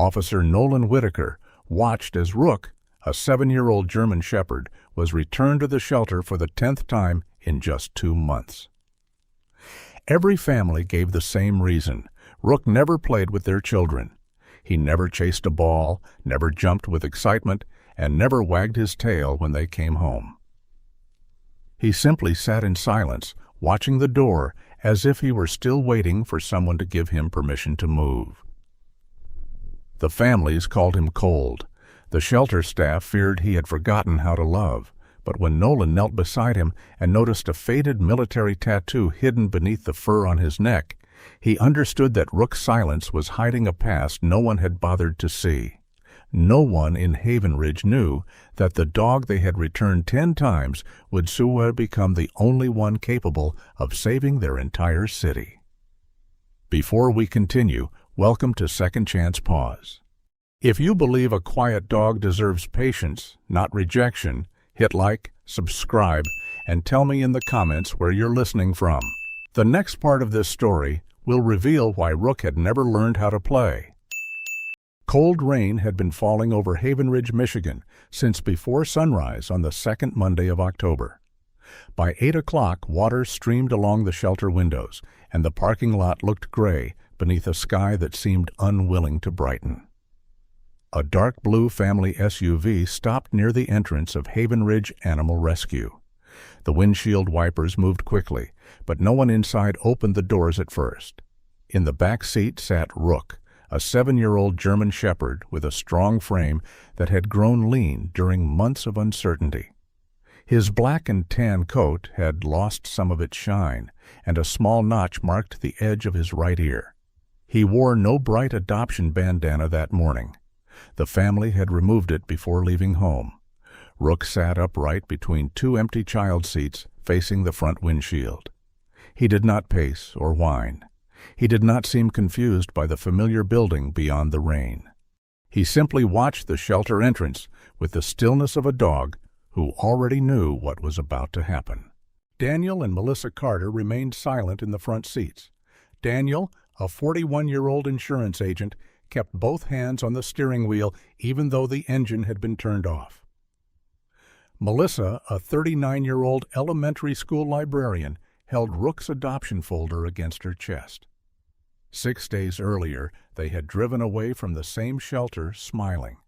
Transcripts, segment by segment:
Officer Nolan Whitaker watched as Rook, a 7-year-old German Shepherd, was returned to the shelter for the 10th time in just 2 months. Every family gave the same reason. Rook never played with their children. He never chased a ball, never jumped with excitement, and never wagged his tail when they came home. He simply sat in silence, watching the door as if he were still waiting for someone to give him permission to move. The families called him cold. The shelter staff feared he had forgotten how to love, but when Nolan knelt beside him and noticed a faded military tattoo hidden beneath the fur on his neck, he understood that Rook's silence was hiding a past no one had bothered to see. No one in Havenridge knew that the dog they had returned 10 times would soon become the only one capable of saving their entire city. Before we continue, welcome to Second Chance Paws. If you believe a quiet dog deserves patience, not rejection, hit like, subscribe, and tell me in the comments where you're listening from. The next part of this story will reveal why Rook had never learned how to play. Cold rain had been falling over Havenridge, Michigan, since before sunrise on the second Monday of October. By 8 o'clock, water streamed along the shelter windows, and the parking lot looked gray beneath a sky that seemed unwilling to brighten. A dark blue family SUV stopped near the entrance of Havenridge Animal Rescue. The windshield wipers moved quickly, but no one inside opened the doors at first. In the back seat sat Rook, a 7-year-old German Shepherd with a strong frame that had grown lean during months of uncertainty. His black and tan coat had lost some of its shine, and a small notch marked the edge of his right ear. He wore no bright adoption bandana that morning. The family had removed it before leaving home. Rook sat upright between 2 empty child seats facing the front windshield. He did not pace or whine. He did not seem confused by the familiar building beyond the rain. He simply watched the shelter entrance with the stillness of a dog who already knew what was about to happen. Daniel and Melissa Carter remained silent in the front seats. Daniel, a 41-year-old insurance agent, kept both hands on the steering wheel even though the engine had been turned off. Melissa, a 39-year-old elementary school librarian, held Rook's adoption folder against her chest. 6 days earlier, they had driven away from the same shelter smiling.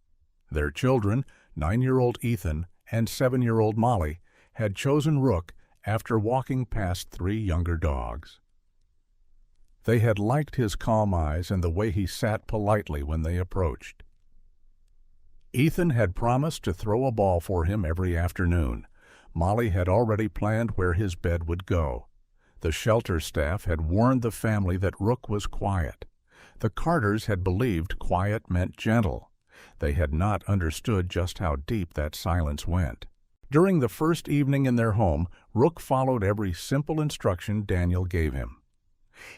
Their children, 9-year-old Ethan and 7-year-old Molly, had chosen Rook after walking past 3 younger dogs. They had liked his calm eyes and the way he sat politely when they approached. Ethan had promised to throw a ball for him every afternoon. Molly had already planned where his bed would go. The shelter staff had warned the family that Rook was quiet. The Carters had believed quiet meant gentle. They had not understood just how deep that silence went. During the first evening in their home, Rook followed every simple instruction Daniel gave him.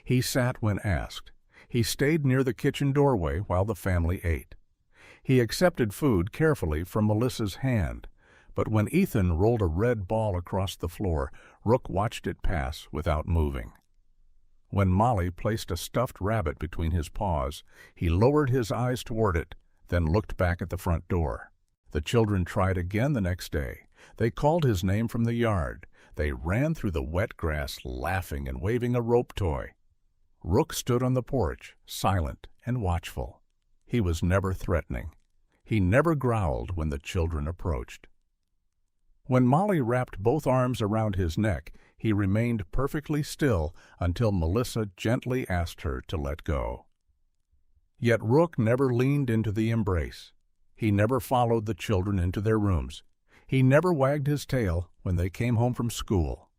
He sat when asked. He stayed near the kitchen doorway while the family ate. He accepted food carefully from Melissa's hand, but when Ethan rolled a red ball across the floor, Rook watched it pass without moving. When Molly placed a stuffed rabbit between his paws, he lowered his eyes toward it, then looked back at the front door. The children tried again the next day. They called his name from the yard. They ran through the wet grass, laughing and waving a rope toy. Rook stood on the porch, silent and watchful. He was never threatening. He never growled when the children approached. When Molly wrapped both arms around his neck, he remained perfectly still until Melissa gently asked her to let go. Yet Rook never leaned into the embrace. He never followed the children into their rooms. He never wagged his tail when they came home from school.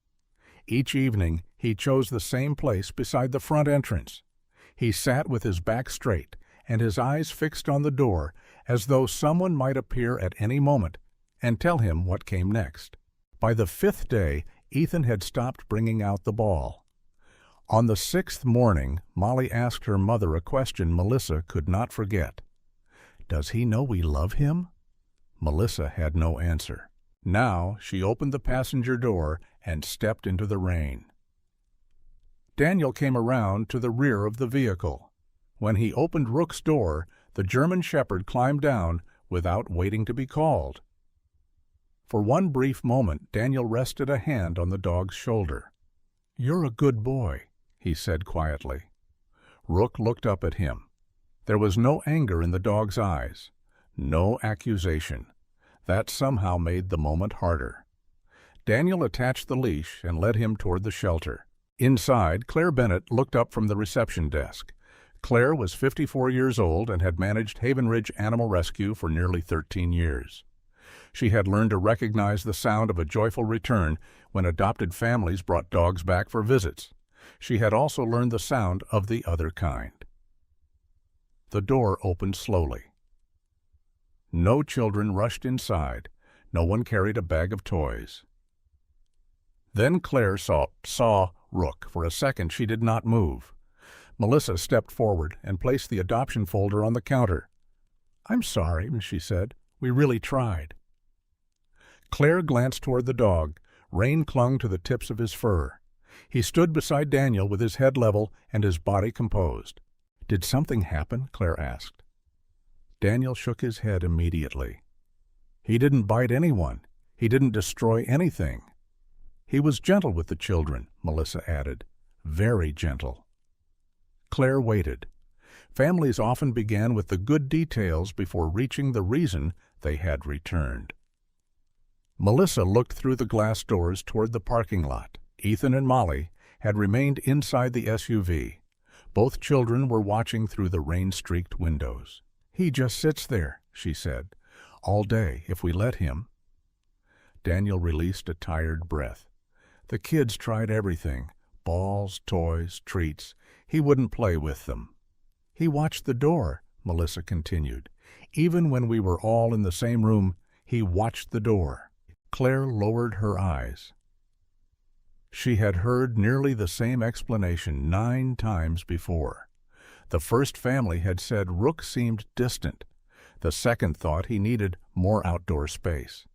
Each evening, he chose the same place beside the front entrance. He sat with his back straight and his eyes fixed on the door as though someone might appear at any moment and tell him what came next. By the 5th day, Ethan had stopped bringing out the ball. On the 6th morning, Molly asked her mother a question Melissa could not forget. "Does he know we love him?" Melissa had no answer. Now she opened the passenger door and stepped into the rain. Daniel came around to the rear of the vehicle. When he opened Rook's door, The German shepherd climbed down without waiting to be called. For one brief moment, Daniel rested a hand on the dog's shoulder. "You're a good boy," he said quietly. Rook looked up at him. There was no anger in the dog's eyes, no accusation. That somehow made the moment harder. Daniel attached the leash and led him toward the shelter. Inside, Claire Bennett looked up from the reception desk. Claire was 54 years old and had managed Havenridge Animal Rescue for nearly 13 years. She had learned to recognize the sound of a joyful return when adopted families brought dogs back for visits. She had also learned the sound of the other kind. The door opened slowly. No children rushed inside. No one carried a bag of toys. Then Claire saw Rook. For a second she did not move. Melissa stepped forward and placed the adoption folder on the counter. "I'm sorry," she said. "We really tried." Claire glanced toward the dog. Rain clung to the tips of his fur. He stood beside Daniel with his head level and his body composed. "Did something happen?" Claire asked. Daniel shook his head immediately. "He didn't bite anyone. He didn't destroy anything." "He was gentle with the children," Melissa added. "Very gentle." Claire waited. Families often began with the good details before reaching the reason they had returned. Melissa looked through the glass doors toward the parking lot. Ethan and Molly had remained inside the SUV. Both children were watching through the rain-streaked windows. "He just sits there," she said, "all day if we let him." Daniel released a tired breath. The kids tried everything, balls, toys, treats. He wouldn't play with them. "He watched the door," Melissa continued. "Even when we were all in the same room, he watched the door." Claire lowered her eyes. She had heard nearly the same explanation 9 times before. The first family had said Rook seemed distant. The second thought he needed more outdoor space.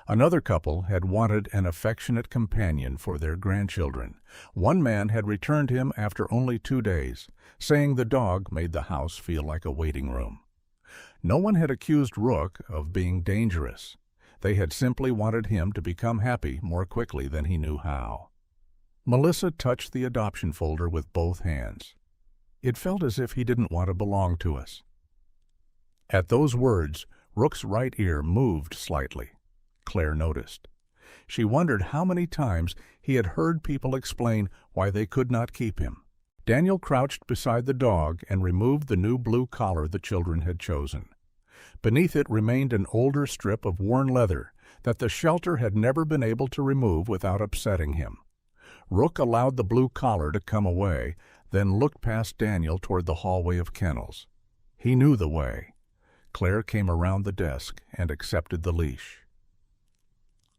Another couple had wanted an affectionate companion for their grandchildren. One man had returned him after only 2 days, saying the dog made the house feel like a waiting room. No one had accused Rook of being dangerous. They had simply wanted him to become happy more quickly than he knew how. Melissa touched the adoption folder with both hands. It felt as if he didn't want to belong to us. At those words, Rook's right ear moved slightly. Claire noticed. She wondered how many times he had heard people explain why they could not keep him. Daniel crouched beside the dog and removed the new blue collar the children had chosen. Beneath it remained an older strip of worn leather that the shelter had never been able to remove without upsetting him. Rook allowed the blue collar to come away, then looked past Daniel toward the hallway of kennels. He knew the way. Claire came around the desk and accepted the leash.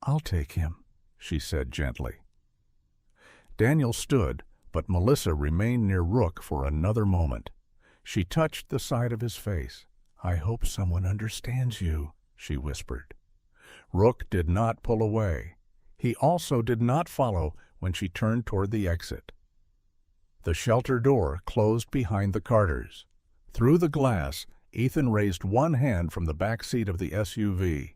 "I'll take him," she said gently. Daniel stood, but Melissa remained near Rook for another moment. She touched the side of his face. "I hope someone understands you," she whispered. Rook did not pull away. He also did not follow when she turned toward the exit. The shelter door closed behind the Carters. Through the glass, Ethan raised one hand from the back seat of the SUV.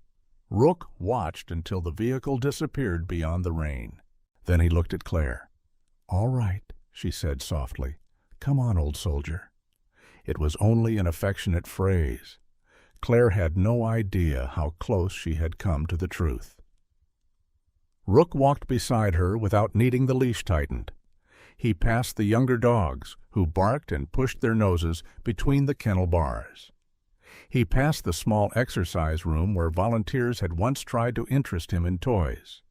Rook watched until the vehicle disappeared beyond the rain. Then he looked at Claire. "All right," she said softly. "Come on, old soldier." It was only an affectionate phrase. Claire had no idea how close she had come to the truth. Rook walked beside her without needing the leash tightened. He passed the younger dogs, who barked and pushed their noses between the kennel bars. He passed the small exercise room where volunteers had once tried to interest him in toys.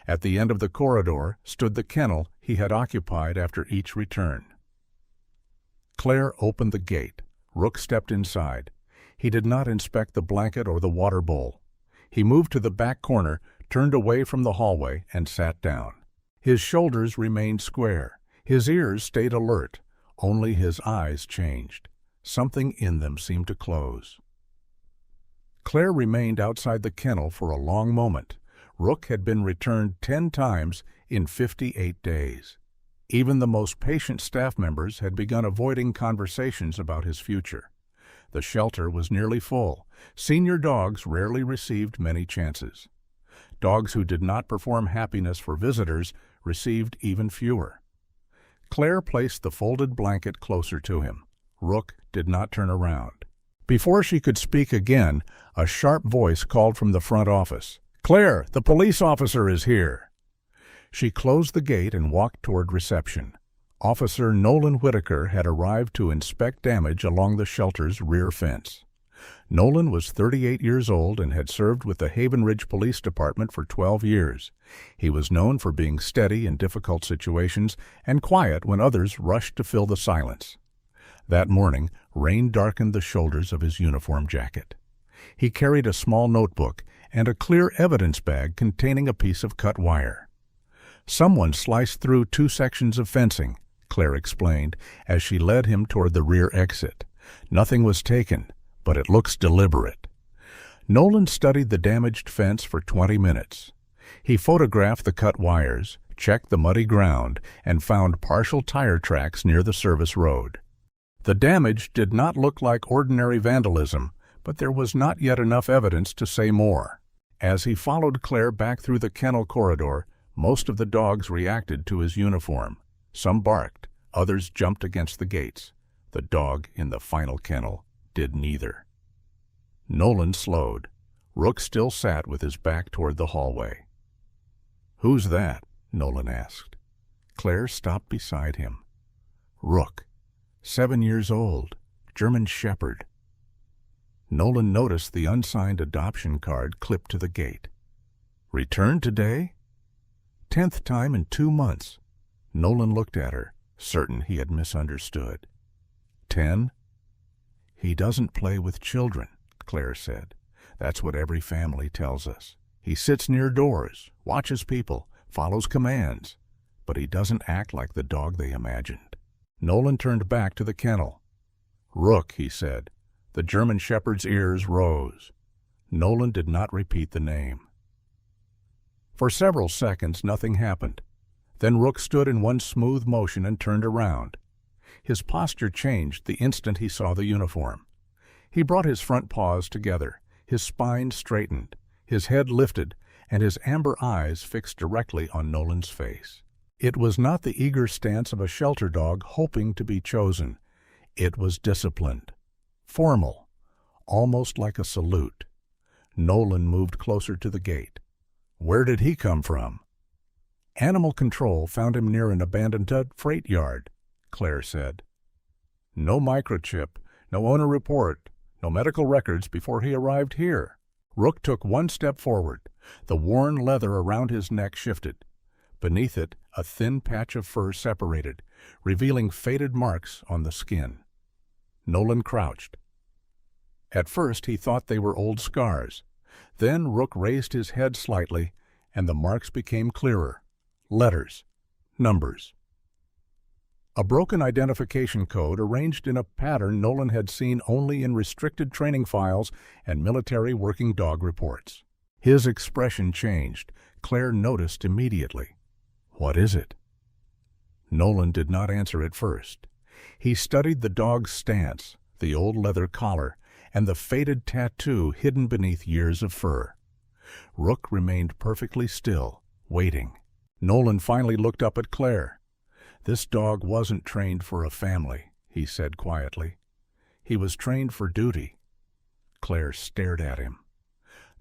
At the end of the corridor stood the kennel he had occupied after each return. Claire opened the gate. Rook stepped inside. He did not inspect the blanket or the water bowl. He moved to the back corner, turned away from the hallway, and sat down. His shoulders remained square. His ears stayed alert. Only his eyes changed. Something in them seemed to close. Claire remained outside the kennel for a long moment. Rook had been returned 10 times in 58 days. Even the most patient staff members had begun avoiding conversations about his future. The shelter was nearly full. Senior dogs rarely received many chances. Dogs who did not perform happiness for visitors received even fewer. Claire placed the folded blanket closer to him. Rook did not turn around. Before she could speak again, a sharp voice called from the front office. "Claire, the police officer is here." She closed the gate and walked toward reception. Officer Nolan Whitaker had arrived to inspect damage along the shelter's rear fence. Nolan was 38 years old and had served with the Havenridge Police Department for 12 years. He was known for being steady in difficult situations and quiet when others rushed to fill the silence. That morning, rain darkened the shoulders of his uniform jacket. He carried a small notebook and a clear evidence bag containing a piece of cut wire. "Someone sliced through 2 sections of fencing," Claire explained as she led him toward the rear exit. "Nothing was taken, but it looks deliberate." Nolan studied the damaged fence for 20 minutes. He photographed the cut wires, checked the muddy ground, and found partial tire tracks near the service road. The damage did not look like ordinary vandalism, but there was not yet enough evidence to say more. As he followed Claire back through the kennel corridor, most of the dogs reacted to his uniform. Some barked, others jumped against the gates. The dog in the final kennel did neither. Nolan slowed. Rook still sat with his back toward the hallway. "Who's that?" Nolan asked. Claire stopped beside him. "Rook, 7 years old, German Shepherd." Nolan noticed the unsigned adoption card clipped to the gate. "Returned today?" "10th time in 2 months." Nolan looked at her, certain he had misunderstood. 10? "He doesn't play with children," Claire said. "That's what every family tells us. He sits near doors, watches people, follows commands, but he doesn't act like the dog they imagined." Nolan turned back to the kennel. "Rook," he said. The German Shepherd's ears rose. Nolan did not repeat the name. For several seconds nothing happened. Then Rook stood in one smooth motion and turned around. His posture changed the instant he saw the uniform. He brought his front paws together, his spine straightened, his head lifted, and his amber eyes fixed directly on Nolan's face. It was not the eager stance of a shelter dog hoping to be chosen. It was disciplined, formal, almost like a salute. Nolan moved closer to the gate. "Where did he come from?" "Animal control found him near an abandoned freight yard," Claire said. "No microchip, no owner report, no medical records before he arrived here." Rook took one step forward. The worn leather around his neck shifted. Beneath it, a thin patch of fur separated, revealing faded marks on the skin. Nolan crouched. At first he thought they were old scars. Then Rook raised his head slightly, and the marks became clearer. Letters, numbers. A broken identification code arranged in a pattern Nolan had seen only in restricted training files and military working dog reports. His expression changed. Claire noticed immediately. "What is it?" Nolan did not answer at first. He studied the dog's stance, the old leather collar, and the faded tattoo hidden beneath years of fur. Rook remained perfectly still, waiting. Nolan finally looked up at Claire. "This dog wasn't trained for a family," he said quietly. "He was trained for duty." Claire stared at him.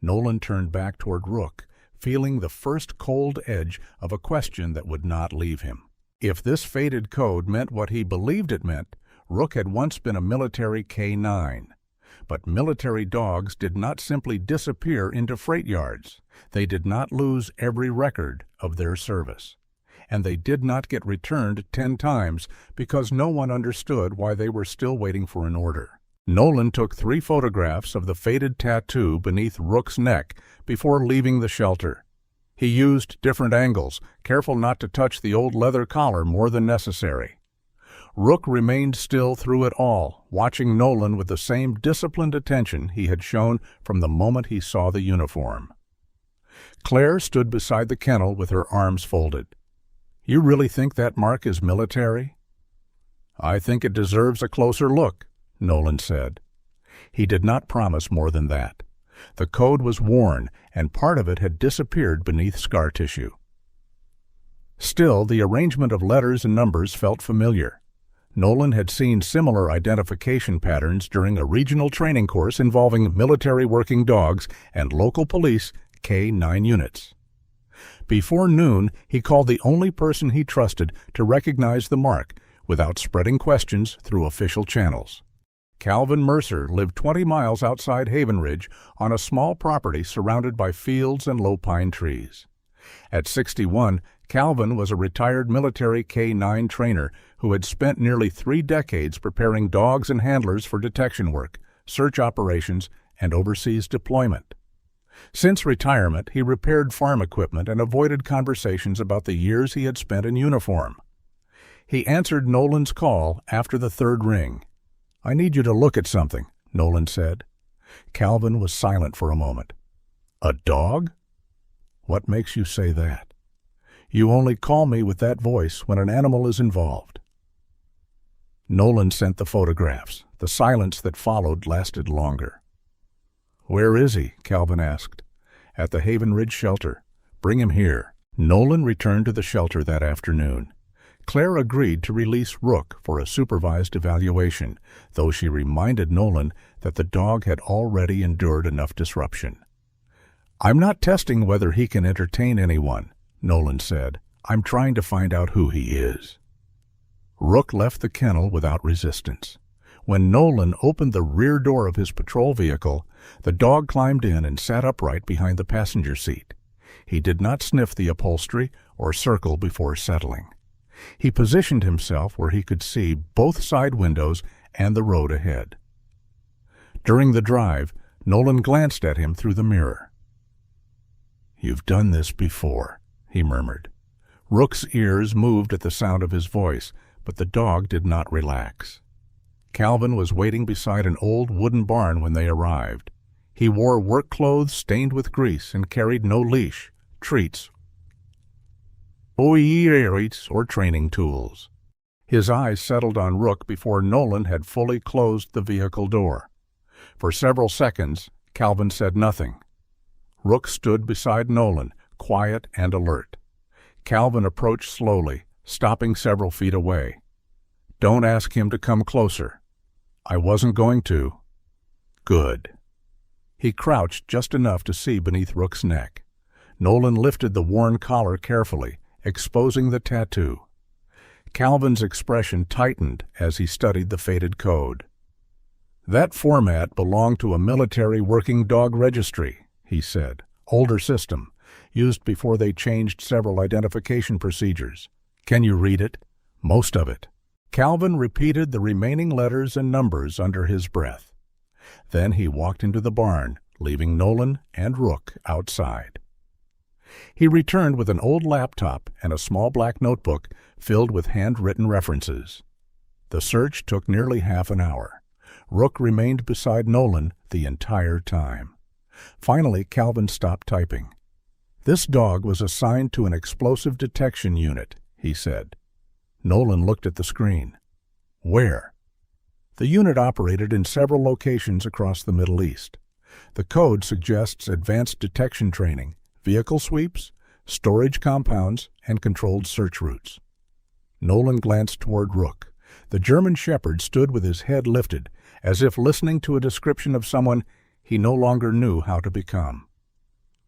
Nolan turned back toward Rook, feeling the first cold edge of a question that would not leave him. If this faded code meant what he believed it meant, Rook had once been a military K9. But military dogs did not simply disappear into freight yards. They did not lose every record of their service. And they did not get returned 10 times because no one understood why they were still waiting for an order. Nolan took 3 photographs of the faded tattoo beneath Rook's neck before leaving the shelter. He used different angles, careful not to touch the old leather collar more than necessary. Rook remained still through it all, watching Nolan with the same disciplined attention he had shown from the moment he saw the uniform. Claire stood beside the kennel with her arms folded. "You really think that mark is military?" "I think it deserves a closer look," Nolan said. He did not promise more than that. The code was worn, and part of it had disappeared beneath scar tissue. Still, the arrangement of letters and numbers felt familiar. Nolan had seen similar identification patterns during a regional training course involving military working dogs and local police K-9 units. Before noon, he called the only person he trusted to recognize the mark without spreading questions through official channels. Calvin Mercer lived 20 miles outside Havenridge on a small property surrounded by fields and low pine trees. At 61, Calvin was a retired military K-9 trainer who had spent nearly 3 decades preparing dogs and handlers for detection work, search operations, and overseas deployment. Since retirement, he repaired farm equipment and avoided conversations about the years he had spent in uniform. He answered Nolan's call after the 3rd ring. "I need you to look at something," Nolan said. Calvin was silent for a moment. "A dog? What makes you say that? You only call me with that voice when an animal is involved." Nolan sent the photographs. The silence that followed lasted longer. "Where is he?" Calvin asked. "At the Havenridge shelter. Bring him here." Nolan returned to the shelter that afternoon. Claire agreed to release Rook for a supervised evaluation, though she reminded Nolan that the dog had already endured enough disruption. "I'm not testing whether he can entertain anyone," Nolan said. "I'm trying to find out who he is." Rook left the kennel without resistance. When Nolan opened the rear door of his patrol vehicle, the dog climbed in and sat upright behind the passenger seat. He did not sniff the upholstery or circle before settling. He positioned himself where he could see both side windows and the road ahead. During the drive, Nolan glanced at him through the mirror. "You've done this before," he murmured. Rook's ears moved at the sound of his voice, but the dog did not relax. Calvin was waiting beside an old wooden barn when they arrived. He wore work clothes stained with grease and carried no leash, treats, or training tools. His eyes settled on Rook before Nolan had fully closed the vehicle door. For several seconds, Calvin said nothing. Rook stood beside Nolan, quiet and alert. Calvin approached slowly, stopping several feet away. "Don't ask him to come closer." "I wasn't going to." "Good." He crouched just enough to see beneath Rook's neck. Nolan lifted the worn collar carefully, exposing the tattoo. Calvin's expression tightened as he studied the faded code. "That format belonged to a military working dog registry," he said. "Older system, used before they changed several identification procedures. Can you read it?" "Most of it." Calvin repeated the remaining letters and numbers under his breath. Then he walked into the barn, leaving Nolan and Rook outside. He returned with an old laptop and a small black notebook filled with handwritten references. The search took nearly half an hour. Rook remained beside Nolan the entire time. Finally, Calvin stopped typing. "This dog was assigned to an explosive detection unit," he said. Nolan looked at the screen. "Where?" The unit operated in several locations across the Middle East. The code suggests advanced detection training, vehicle sweeps, storage compounds, and controlled search routes. Nolan glanced toward Rook. The German shepherd stood with his head lifted, as if listening to a description of someone he no longer knew how to become.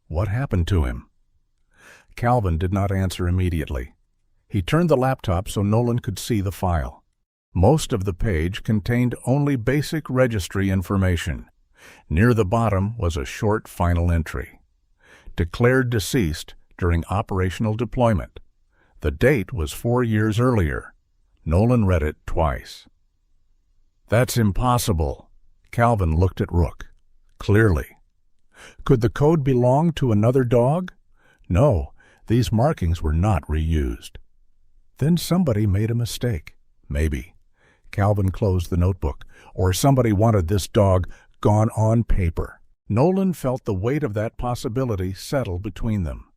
"What happened to him?" Calvin did not answer immediately. He turned the laptop so Nolan could see the file. Most of the page contained only basic registry information. Near the bottom was a short final entry. "Declared deceased during operational deployment." The date was 4 years earlier. Nolan read it twice. "That's impossible." Calvin looked at Rook. "Clearly." Could the code belong to another dog? No, these markings were not reused. Then somebody made a mistake. Maybe. Calvin closed the notebook. Or somebody wanted this dog gone on paper. Nolan felt the weight of that possibility settle between them.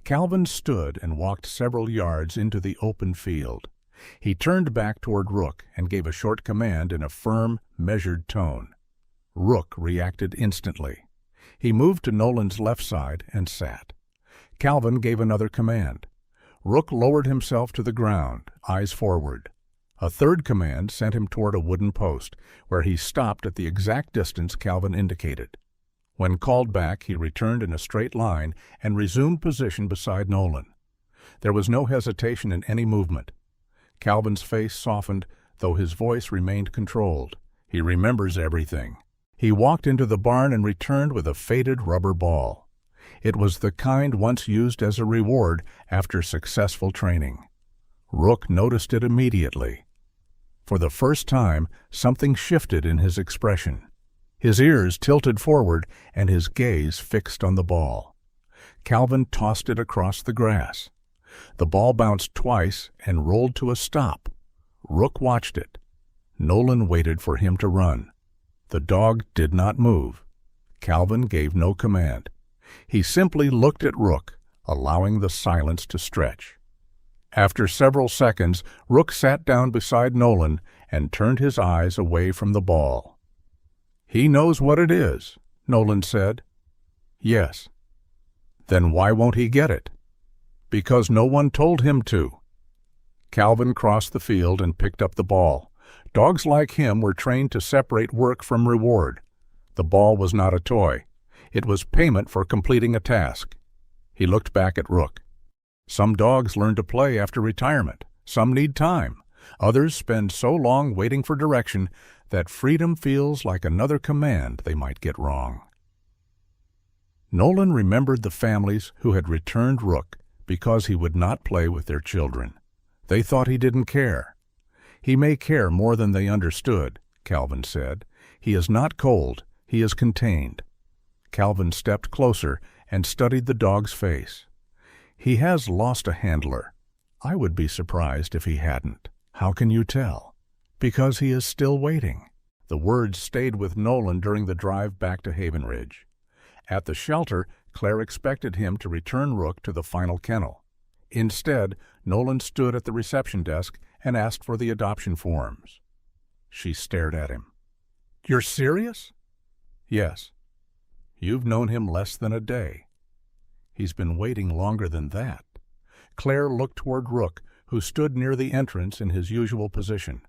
Calvin stood and walked several yards into the open field. He turned back toward Rook and gave a short command in a firm, measured tone. Rook reacted instantly. He moved to Nolan's left side and sat. Calvin gave another command. Rook lowered himself to the ground, eyes forward. A third command sent him toward a wooden post, where he stopped at the exact distance Calvin indicated. When called back, he returned in a straight line and resumed position beside Nolan. There was no hesitation in any movement. Calvin's face softened, though his voice remained controlled. He remembers everything. He walked into the barn and returned with a faded rubber ball. It was the kind once used as a reward after successful training. Rook noticed it immediately. For the first time, something shifted in his expression. His ears tilted forward and his gaze fixed on the ball. Calvin tossed it across the grass. The ball bounced twice and rolled to a stop. Rook watched it. Nolan waited for him to run. The dog did not move. Calvin gave no command. He simply looked at Rook, allowing the silence to stretch. After several seconds, Rook sat down beside Nolan and turned his eyes away from the ball. "He knows what it is," Nolan said. "Yes." "Then why won't he get it?" "Because no one told him to." Calvin crossed the field and picked up the ball. Dogs like him were trained to separate work from reward. The ball was not a toy. It was payment for completing a task. He looked back at Rook. Some dogs learn to play after retirement. Some need time. Others spend so long waiting for direction that freedom feels like another command they might get wrong. Nolan remembered the families who had returned Rook because he would not play with their children. They thought he didn't care. "He may care more than they understood," Calvin said. "He is not cold. He is contained." Calvin stepped closer and studied the dog's face. "He has lost a handler. I would be surprised if he hadn't." "How can you tell?" "Because he is still waiting." The words stayed with Nolan during the drive back to Havenridge. At the shelter, Claire expected him to return Rook to the final kennel. Instead, Nolan stood at the reception desk and asked for the adoption forms. She stared at him. "You're serious?" "Yes." "You've known him less than a day." "He's been waiting longer than that." Claire looked toward Rook, who stood near the entrance in his usual position.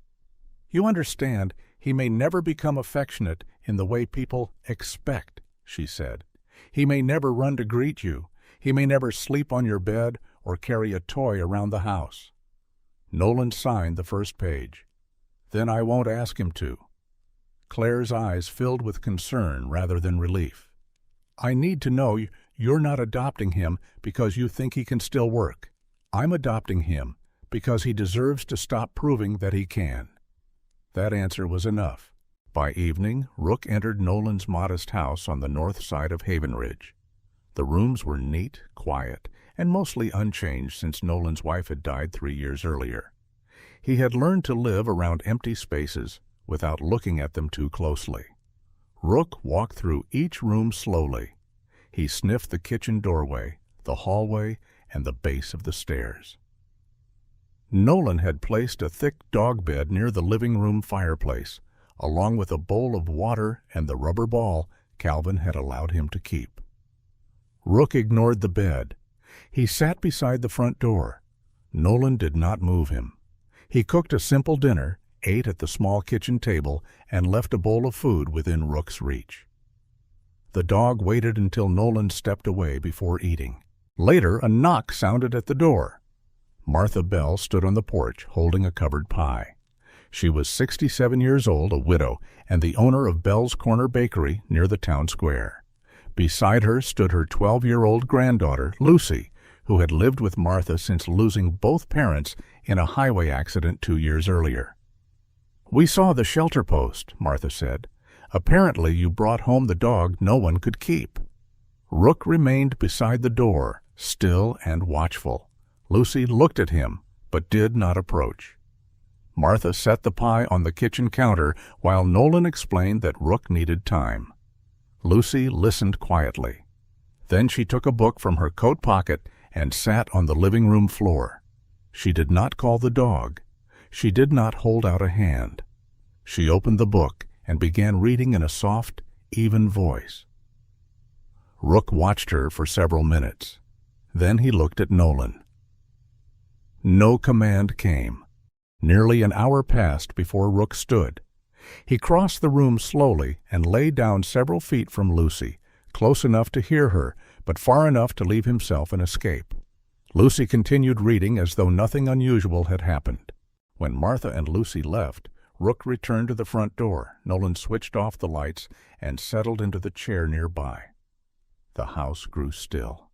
"You understand, he may never become affectionate in the way people expect," she said. "He may never run to greet you. He may never sleep on your bed or carry a toy around the house." Nolan signed the first page. "Then I won't ask him to." Claire's eyes filled with concern rather than relief. "I need to know you're not adopting him because you think he can still work. I'm adopting him because he deserves to stop proving that he can." That answer was enough. By evening, Rook entered Nolan's modest house on the north side of Havenridge. The rooms were neat, quiet, and mostly unchanged since Nolan's wife had died 3 years earlier. He had learned to live around empty spaces without looking at them too closely. Rook walked through each room slowly. He sniffed the kitchen doorway, the hallway, and the base of the stairs. Nolan had placed a thick dog bed near the living room fireplace, along with a bowl of water and the rubber ball Calvin had allowed him to keep. Rook ignored the bed. He sat beside the front door. Nolan did not move him. He cooked a simple dinner, ate at the small kitchen table, and left a bowl of food within Rook's reach. The dog waited until Nolan stepped away before eating. Later, a knock sounded at the door. Martha Bell stood on the porch holding a covered pie. She was 67 years old, a widow, and the owner of Bell's Corner Bakery near the town square. Beside her stood her 12-year-old granddaughter, Lucy, who had lived with Martha since losing both parents in a highway accident 2 years earlier. "We saw the shelter post," Martha said. "Apparently you brought home the dog no one could keep." Rook remained beside the door, still and watchful. Lucy looked at him, but did not approach. Martha set the pie on the kitchen counter while Nolan explained that Rook needed time. Lucy listened quietly. Then she took a book from her coat pocket and sat on the living room floor. She did not call the dog. She did not hold out a hand. She opened the book and began reading in a soft, even voice. Rook watched her for several minutes. Then he looked at Nolan. No command came. Nearly an hour passed before Rook stood. He crossed the room slowly and lay down several feet from Lucy, close enough to hear her, but far enough to leave himself an escape. Lucy continued reading as though nothing unusual had happened. When Martha and Lucy left, Rook returned to the front door. Nolan switched off the lights and settled into the chair nearby. The house grew still.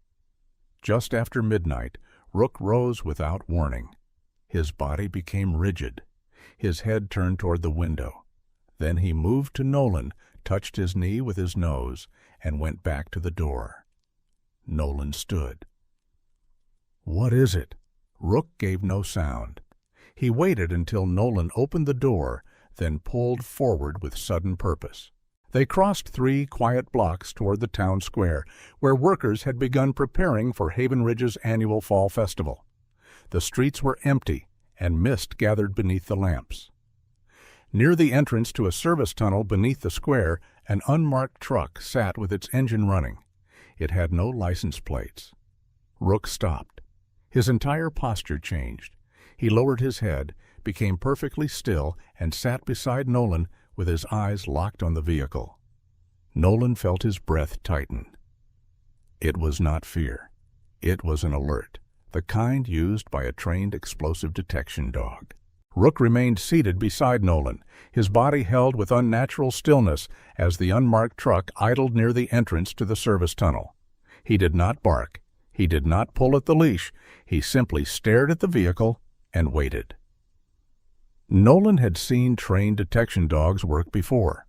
Just after midnight, Rook rose without warning. His body became rigid. His head turned toward the window. Then he moved to Nolan, touched his knee with his nose, and went back to the door. Nolan stood. "What is it?" Rook gave no sound. He waited until Nolan opened the door, then pulled forward with sudden purpose. They crossed 3 quiet blocks toward the town square, where workers had begun preparing for Havenridge's annual fall festival. The streets were empty, and mist gathered beneath the lamps. Near the entrance to a service tunnel beneath the square, an unmarked truck sat with its engine running. It had no license plates. Rook stopped. His entire posture changed. He lowered his head, became perfectly still, and sat beside Nolan with his eyes locked on the vehicle. Nolan felt his breath tighten. It was not fear. It was an alert, the kind used by a trained explosive detection dog. Rook remained seated beside Nolan, his body held with unnatural stillness as the unmarked truck idled near the entrance to the service tunnel. He did not bark. He did not pull at the leash. He simply stared at the vehicle and waited. Nolan had seen trained detection dogs work before.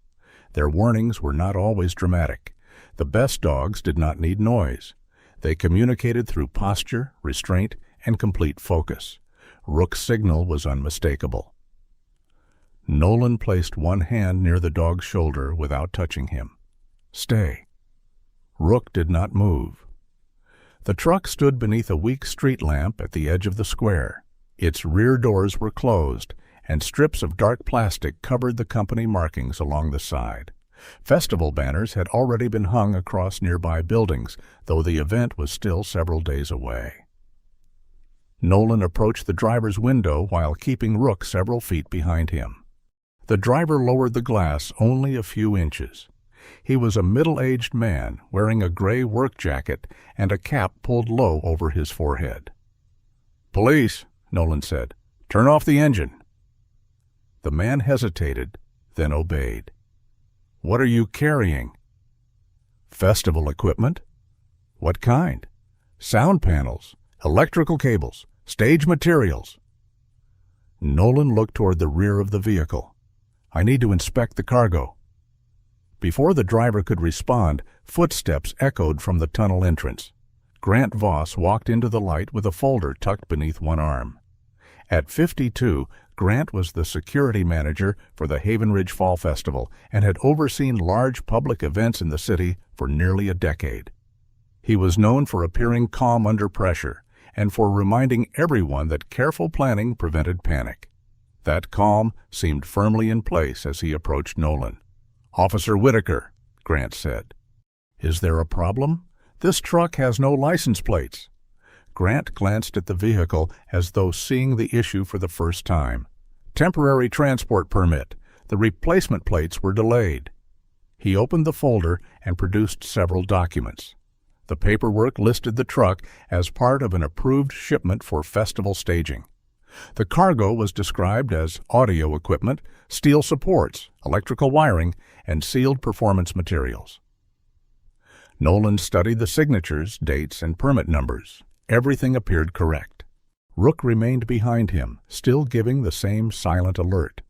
Their warnings were not always dramatic. The best dogs did not need noise. They communicated through posture, restraint, and complete focus. Rook's signal was unmistakable. Nolan placed one hand near the dog's shoulder without touching him. "Stay." Rook did not move. The truck stood beneath a weak street lamp at the edge of the square. Its rear doors were closed, and strips of dark plastic covered the company markings along the side. Festival banners had already been hung across nearby buildings, though the event was still several days away. Nolan approached the driver's window while keeping Rook several feet behind him. The driver lowered the glass only a few inches. He was a middle-aged man wearing a gray work jacket and a cap pulled low over his forehead. "Police," Nolan said. "Turn off the engine." The man hesitated, then obeyed. "What are you carrying?" "Festival equipment." "What kind?" "Sound panels, electrical cables, stage materials." Nolan looked toward the rear of the vehicle. "I need to inspect the cargo." Before the driver could respond, footsteps echoed from the tunnel entrance. Grant Voss walked into the light with a folder tucked beneath one arm. At 52, Grant was the security manager for the Havenridge Fall Festival and had overseen large public events in the city for nearly a decade. He was known for appearing calm under pressure and for reminding everyone that careful planning prevented panic. That calm seemed firmly in place as he approached Nolan. "Officer Whitaker," Grant said. "Is there a problem? This truck has no license plates." Grant glanced at the vehicle as though seeing the issue for the first time. "Temporary transport permit. The replacement plates were delayed." He opened the folder and produced several documents. The paperwork listed the truck as part of an approved shipment for festival staging. The cargo was described as audio equipment, steel supports, electrical wiring, and sealed performance materials. Nolan studied the signatures, dates, and permit numbers. Everything appeared correct. Rook remained behind him, still giving the same silent alert.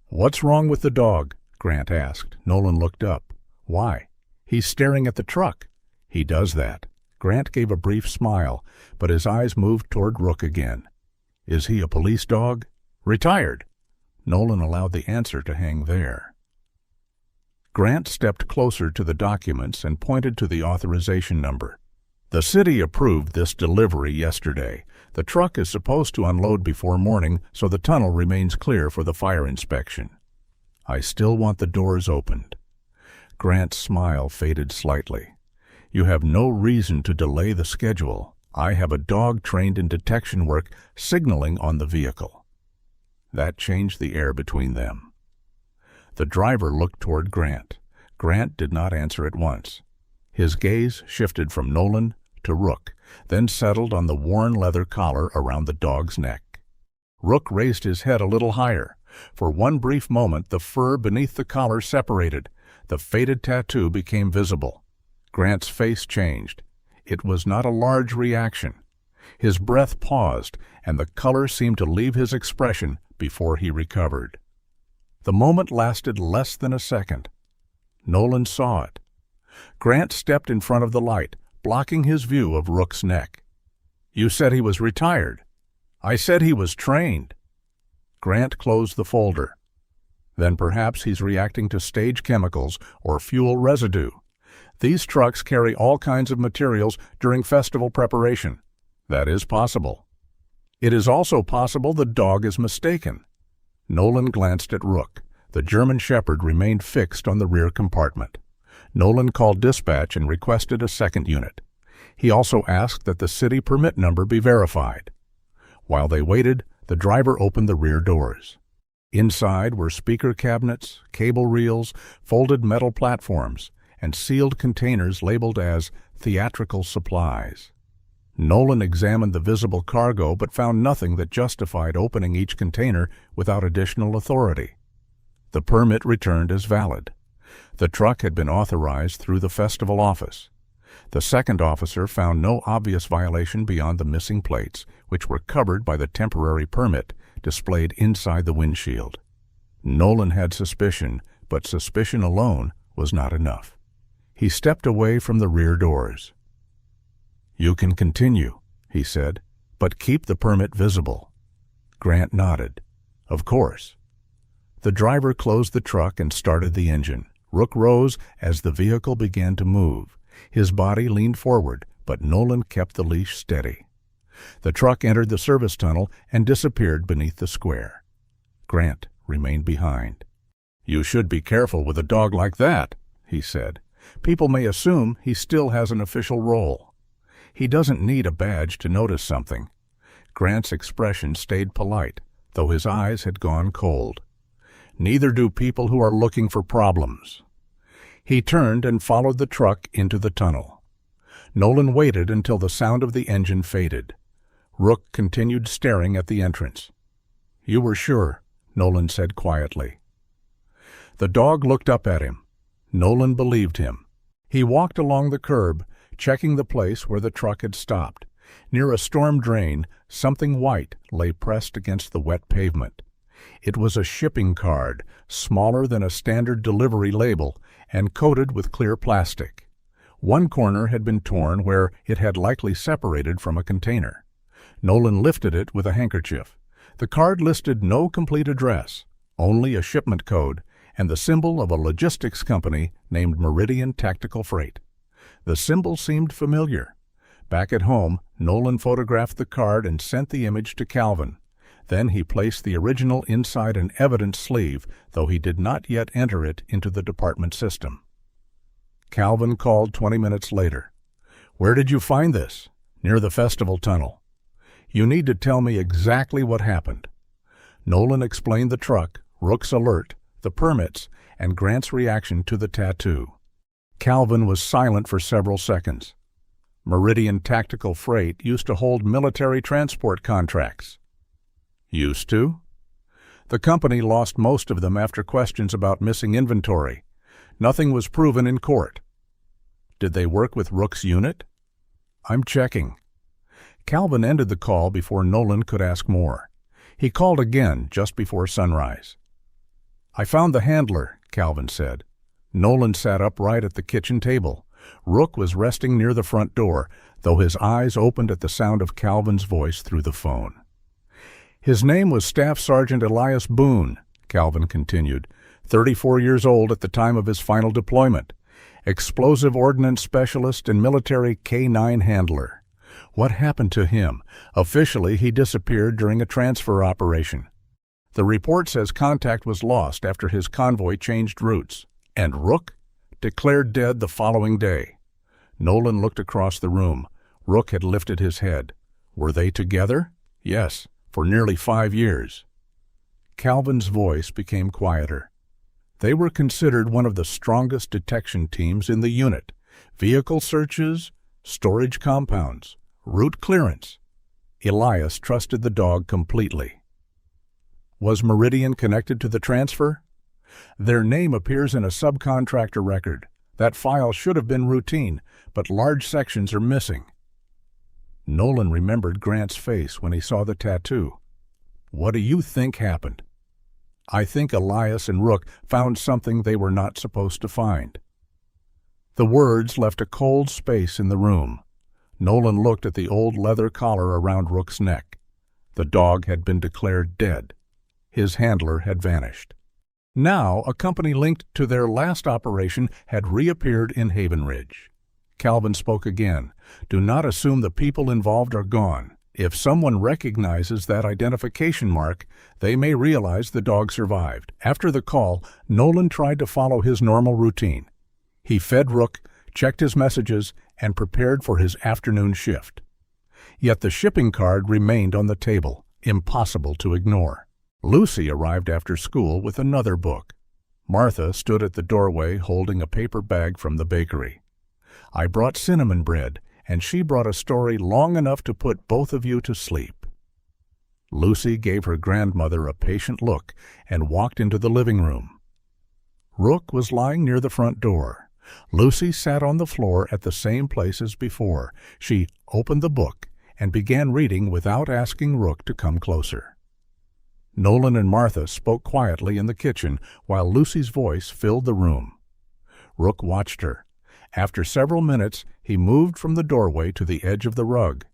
"What's wrong with the dog?" Grant asked. Nolan looked up. "Why?" "He's staring at the truck." "He does that." Grant gave a brief smile, but his eyes moved toward Rook again. "Is he a police dog?" "Retired." Nolan allowed the answer to hang there. Grant stepped closer to the documents and pointed to the authorization number. "The city approved this delivery yesterday. The truck is supposed to unload before morning, so the tunnel remains clear for the fire inspection." I still want the doors opened." Grant's smile faded slightly. "You have no reason to delay the schedule. I have a dog trained in detection work signaling on the vehicle." That changed the air between them. The driver looked toward Grant. Grant did not answer at once. His gaze shifted from Nolan to Rook, then settled on the worn leather collar around the dog's neck. Rook raised his head a little higher. For one brief moment, the fur beneath the collar separated. The faded tattoo became visible. Grant's face changed. It was not a large reaction. His breath paused, and the color seemed to leave his expression before he recovered. The moment lasted less than a second. Nolan saw it. Grant stepped in front of the light, blocking his view of Rook's neck. "You said he was retired." "I said he was trained." Grant closed the folder. "Then perhaps he's reacting to stage chemicals or fuel residue. These trucks carry all kinds of materials during festival preparation. That is possible. It is also possible the dog is mistaken." Nolan glanced at Rook. The German Shepherd remained fixed on the rear compartment. Nolan called dispatch and requested a second unit. He also asked that the city permit number be verified. While they waited, the driver opened the rear doors. Inside were speaker cabinets, cable reels, folded metal platforms, and sealed containers labeled as theatrical supplies. Nolan examined the visible cargo but found nothing that justified opening each container without additional authority. The permit returned as valid. The truck had been authorized through the festival office. The second officer found no obvious violation beyond the missing plates, which were covered by the temporary permit displayed inside the windshield. Nolan had suspicion, but suspicion alone was not enough. He stepped away from the rear doors. "You can continue," he said, "but keep the permit visible." Grant nodded. "Of course." The driver closed the truck and started the engine. Rook rose as the vehicle began to move. His body leaned forward, but Nolan kept the leash steady. The truck entered the service tunnel and disappeared beneath the square. Grant remained behind. "You should be careful with a dog like that," he said. "People may assume he still has an official role. He doesn't need a badge to notice something." Grant's expression stayed polite, though his eyes had gone cold. "Neither do people who are looking for problems." He turned and followed the truck into the tunnel. Nolan waited until the sound of the engine faded. Rook continued staring at the entrance. "You were sure," Nolan said quietly. The dog looked up at him. Nolan believed him. He walked along the curb, checking the place where the truck had stopped. Near a storm drain, something white lay pressed against the wet pavement. It was a shipping card, smaller than a standard delivery label, and coated with clear plastic. One corner had been torn where it had likely separated from a container. Nolan lifted it with a handkerchief. The card listed no complete address, only a shipment code, and the symbol of a logistics company named Meridian Tactical Freight. The symbol seemed familiar. Back at home, Nolan photographed the card and sent the image to Calvin. Then he placed the original inside an evidence sleeve, though he did not yet enter it into the department system. Calvin called 20 minutes later. "Where did you find this?" "Near the festival tunnel." "You need to tell me exactly what happened." Nolan explained the truck, Rook's alert, the permits, and Grant's reaction to the tattoo. Calvin was silent for several seconds. "Meridian Tactical Freight used to hold military transport contracts." "Used to?" "The company lost most of them after questions about missing inventory. Nothing was proven in court." "Did they work with Rook's unit?" "I'm checking." Calvin ended the call before Nolan could ask more. He called again just before sunrise. "I found the handler," Calvin said. Nolan sat upright at the kitchen table. Rook was resting near the front door, though his eyes opened at the sound of Calvin's voice through the phone. "His name was Staff Sergeant Elias Boone," Calvin continued, 34 years old at the time of his final deployment, explosive ordnance specialist and military K-9 handler. "What happened to him? Officially, he disappeared during a transfer operation." The report says contact was lost after his convoy changed routes, and Rook declared dead the following day. Nolan looked across the room. Rook had lifted his head. Were they together? Yes, for nearly 5 years. Calvin's voice became quieter. They were considered one of the strongest detection teams in the unit. Vehicle searches, storage compounds, route clearance. Elias trusted the dog completely. Was Meridian connected to the transfer? Their name appears in a subcontractor record. That file should have been routine, but large sections are missing. Nolan remembered Grant's face when he saw the tattoo. What do you think happened? I think Elias and Rook found something they were not supposed to find. The words left a cold space in the room. Nolan looked at the old leather collar around Rook's neck. The dog had been declared dead. His handler had vanished. Now, a company linked to their last operation had reappeared in Havenridge. Calvin spoke again. Do not assume the people involved are gone. If someone recognizes that identification mark, they may realize the dog survived. After the call, Nolan tried to follow his normal routine. He fed Rook, checked his messages, and prepared for his afternoon shift. Yet the shipping card remained on the table, impossible to ignore. Lucy arrived after school with another book. Martha stood at the doorway holding a paper bag from the bakery. I brought cinnamon bread, and she brought a story long enough to put both of you to sleep. Lucy gave her grandmother a patient look and walked into the living room. Rook was lying near the front door. Lucy sat on the floor at the same place as before. She opened the book and began reading without asking Rook to come closer. Nolan and Martha spoke quietly in the kitchen while Lucy's voice filled the room. Rook watched her. After several minutes, he moved from the doorway to the edge of the rug.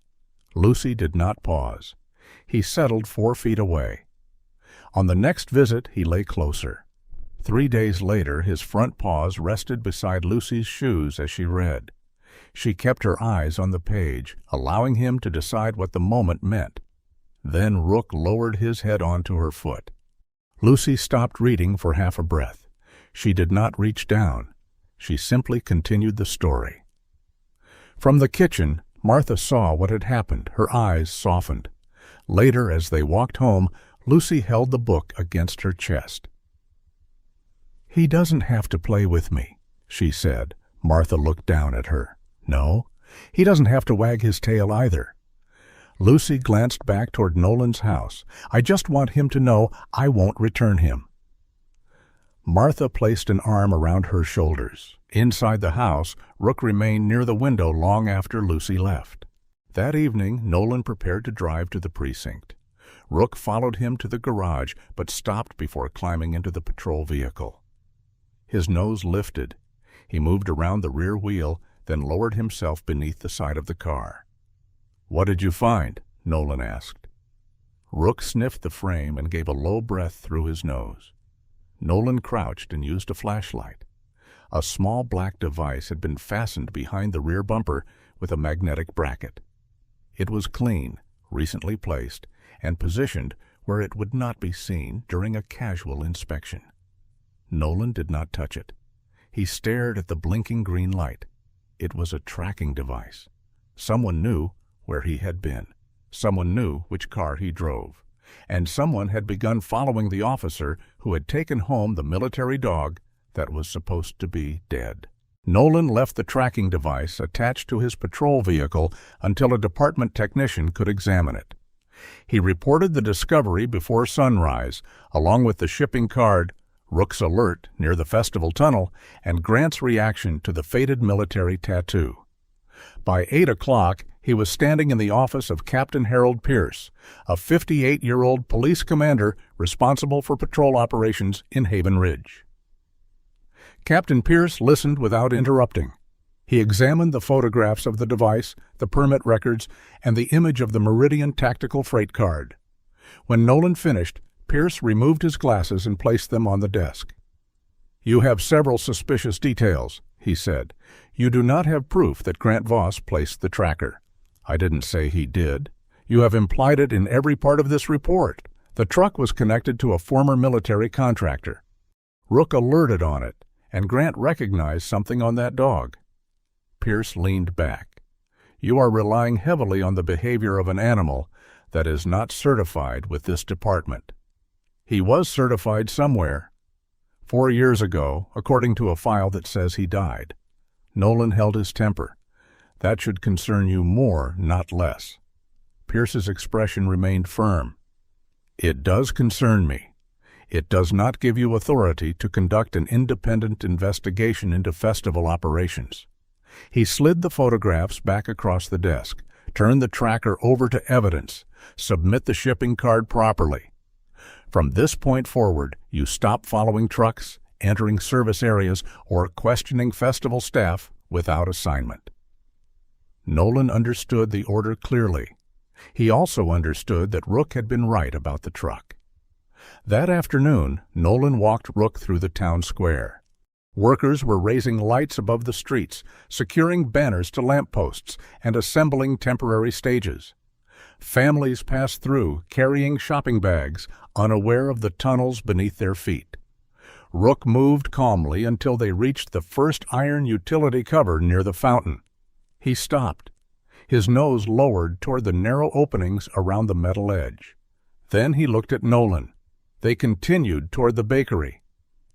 Lucy did not pause. He settled 4 feet away. On the next visit, he lay closer. 3 days later, his front paws rested beside Lucy's shoes as she read. She kept her eyes on the page, allowing him to decide what the moment meant. Then Rook lowered his head onto her foot. Lucy stopped reading for half a breath. She did not reach down. She simply continued the story. From the kitchen, Martha saw what had happened. Her eyes softened. Later, as they walked home, Lucy held the book against her chest. "He doesn't have to play with me," she said. Martha looked down at her. "No, he doesn't have to wag his tail either." Lucy glanced back toward Nolan's house. "I just want him to know I won't return him." Martha placed an arm around her shoulders. Inside the house, Rook remained near the window long after Lucy left. That evening, Nolan prepared to drive to the precinct. Rook followed him to the garage, but stopped before climbing into the patrol vehicle. His nose lifted. He moved around the rear wheel, then lowered himself beneath the side of the car. "What did you find?" Nolan asked. Rook sniffed the frame and gave a low breath through his nose. Nolan crouched and used a flashlight. A small black device had been fastened behind the rear bumper with a magnetic bracket. It was clean, recently placed, and positioned where it would not be seen during a casual inspection. Nolan did not touch it. He stared at the blinking green light. It was a tracking device. Someone knew where he had been. Someone knew which car he drove. And someone had begun following the officer who had taken home the military dog that was supposed to be dead. Nolan left the tracking device attached to his patrol vehicle until a department technician could examine it. He reported the discovery before sunrise, along with the shipping card, Rook's alert near the festival tunnel, and Grant's reaction to the faded military tattoo. By 8 o'clock, he was standing in the office of Captain Harold Pierce, a 58-year-old police commander responsible for patrol operations in Havenridge. Captain Pierce listened without interrupting. He examined the photographs of the device, the permit records, and the image of the Meridian tactical freight card. When Nolan finished, Pierce removed his glasses and placed them on the desk. "You have several suspicious details," he said. "You do not have proof that Grant Voss placed the tracker." "I didn't say he did. You have implied it in every part of this report. The truck was connected to a former military contractor. Rook alerted on it, and Grant recognized something on that dog. Pierce leaned back. "You are relying heavily on the behavior of an animal that is not certified with this department." "He was certified somewhere. 4 years ago, according to a file that says he died." Nolan held his temper. "That should concern you more, not less." Pierce's expression remained firm. "It does concern me. It does not give you authority to conduct an independent investigation into festival operations." He slid the photographs back across the desk, turned the tracker over to evidence, submit the shipping card properly. "From this point forward, you stop following trucks, entering service areas, or questioning festival staff without assignment." Nolan understood the order clearly. He also understood that Rook had been right about the truck. That afternoon, Nolan walked Rook through the town square. Workers were raising lights above the streets, securing banners to lampposts, and assembling temporary stages. Families passed through, carrying shopping bags, unaware of the tunnels beneath their feet. Rook moved calmly until they reached the first iron utility cover near the fountain. He stopped, his nose lowered toward the narrow openings around the metal edge. Then he looked at Nolan. They continued toward the bakery.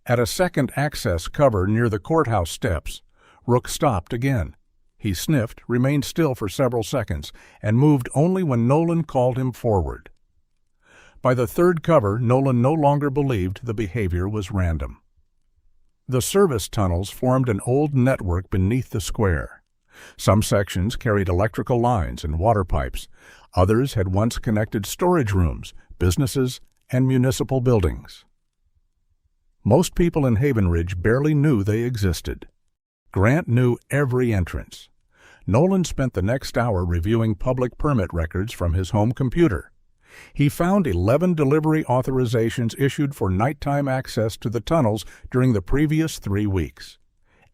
At a second access cover near the courthouse steps, Rook stopped again. He sniffed, remained still for several seconds, and moved only when Nolan called him forward. By the third cover, Nolan no longer believed the behavior was random. The service tunnels formed an old network beneath the square. Some sections carried electrical lines and water pipes. Others had once connected storage rooms, businesses, and municipal buildings. Most people in Havenridge barely knew they existed. Grant knew every entrance. Nolan spent the next hour reviewing public permit records from his home computer. He found 11 delivery authorizations issued for nighttime access to the tunnels during the previous 3 weeks.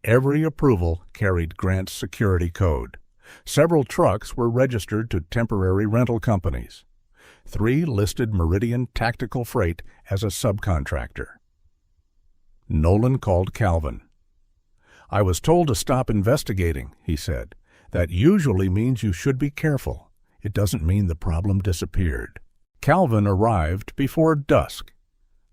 Every approval carried Grant's security code. Several trucks were registered to temporary rental companies. 3 listed Meridian Tactical Freight as a subcontractor. Nolan called Calvin. "I was told to stop investigating," he said. "That usually means you should be careful. It doesn't mean the problem disappeared." Calvin arrived before dusk.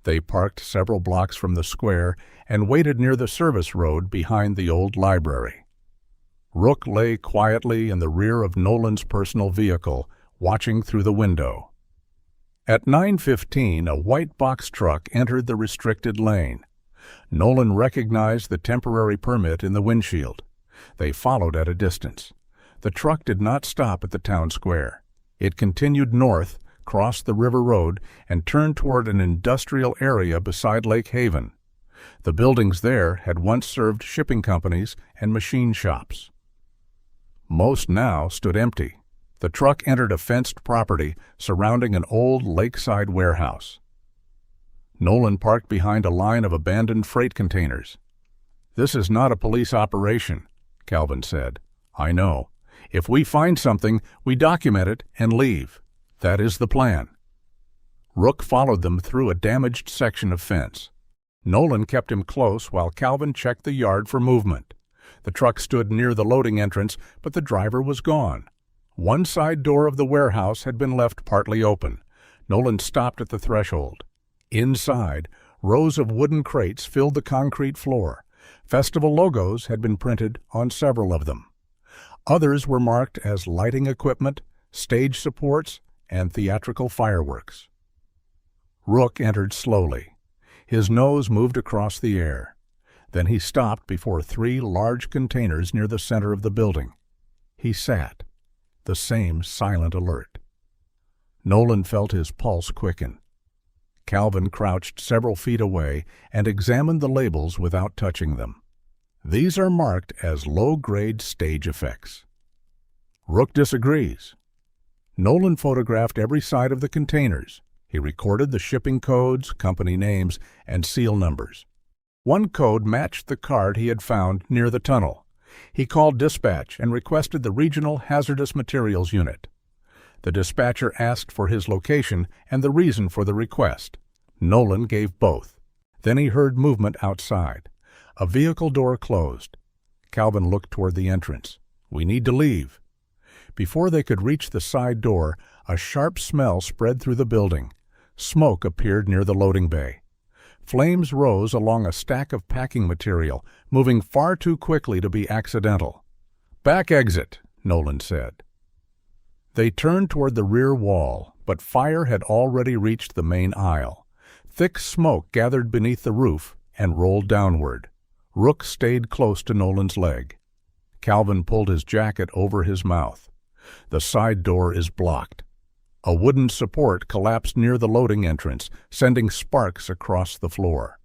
They parked several blocks from the square and waited near the service road behind the old library. Rook lay quietly in the rear of Nolan's personal vehicle, watching through the window. At 9:15, a white box truck entered the restricted lane. Nolan recognized the temporary permit in the windshield. They followed at a distance. The truck did not stop at the town square. It continued north, crossed the river road, and turned toward an industrial area beside Lake Haven. The buildings there had once served shipping companies and machine shops. Most now stood empty. The truck entered a fenced property surrounding an old lakeside warehouse. Nolan parked behind a line of abandoned freight containers. "This is not a police operation," Calvin said. "I know. If we find something, we document it and leave. That is the plan." Rook followed them through a damaged section of fence. Nolan kept him close while Calvin checked the yard for movement. The truck stood near the loading entrance, but the driver was gone. One side door of the warehouse had been left partly open. Nolan stopped at the threshold. Inside, rows of wooden crates filled the concrete floor. Festival logos had been printed on several of them. Others were marked as lighting equipment, stage supports, and theatrical fireworks. Rook entered slowly. His nose moved across the air. Then he stopped before 3 large containers near the center of the building. He sat, the same silent alert. Nolan felt his pulse quicken. Calvin crouched several feet away and examined the labels without touching them. "These are marked as low-grade stage effects." Rook disagrees. Nolan photographed every side of the containers. He recorded the shipping codes, company names, and seal numbers. One code matched the card he had found near the tunnel. He called dispatch and requested the Regional Hazardous Materials Unit. The dispatcher asked for his location and the reason for the request. Nolan gave both. Then he heard movement outside. A vehicle door closed. Calvin looked toward the entrance. "We need to leave." Before they could reach the side door, a sharp smell spread through the building. Smoke appeared near the loading bay. Flames rose along a stack of packing material, moving far too quickly to be accidental. "Back exit," Nolan said. They turned toward the rear wall, but fire had already reached the main aisle. Thick smoke gathered beneath the roof and rolled downward. Rook stayed close to Nolan's leg. Calvin pulled his jacket over his mouth. "The side door is blocked." A wooden support collapsed near the loading entrance, sending sparks across the floor.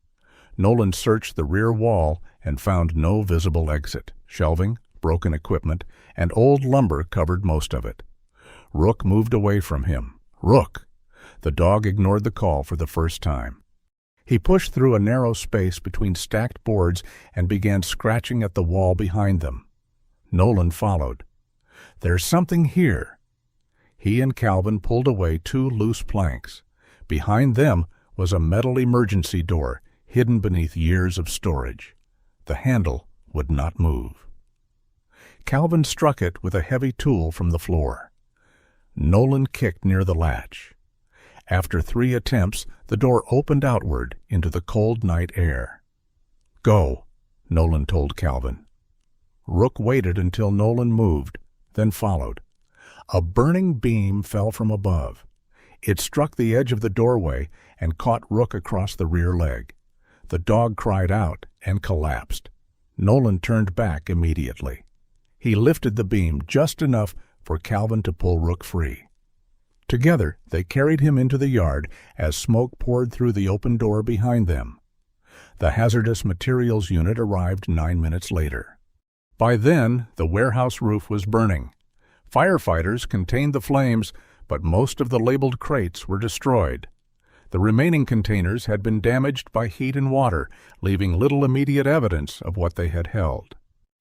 Nolan searched the rear wall and found no visible exit. Shelving, broken equipment, and old lumber covered most of it. Rook moved away from him. "Rook!" The dog ignored the call for the first time. He pushed through a narrow space between stacked boards and began scratching at the wall behind them. Nolan followed. "There's something here." He and Calvin pulled away 2 loose planks. Behind them was a metal emergency door, hidden beneath years of storage. The handle would not move. Calvin struck it with a heavy tool from the floor. Nolan kicked near the latch. After 3 attempts, the door opened outward into the cold night air. "Go," Nolan told Calvin. Rook waited until Nolan moved, then followed. A burning beam fell from above. It struck the edge of the doorway and caught Rook across the rear leg. The dog cried out and collapsed. Nolan turned back immediately. He lifted the beam just enough for Calvin to pull Rook free. Together, they carried him into the yard as smoke poured through the open door behind them. The hazardous materials unit arrived 9 minutes later. By then, the warehouse roof was burning. Firefighters contained the flames, but most of the labeled crates were destroyed. The remaining containers had been damaged by heat and water, leaving little immediate evidence of what they had held.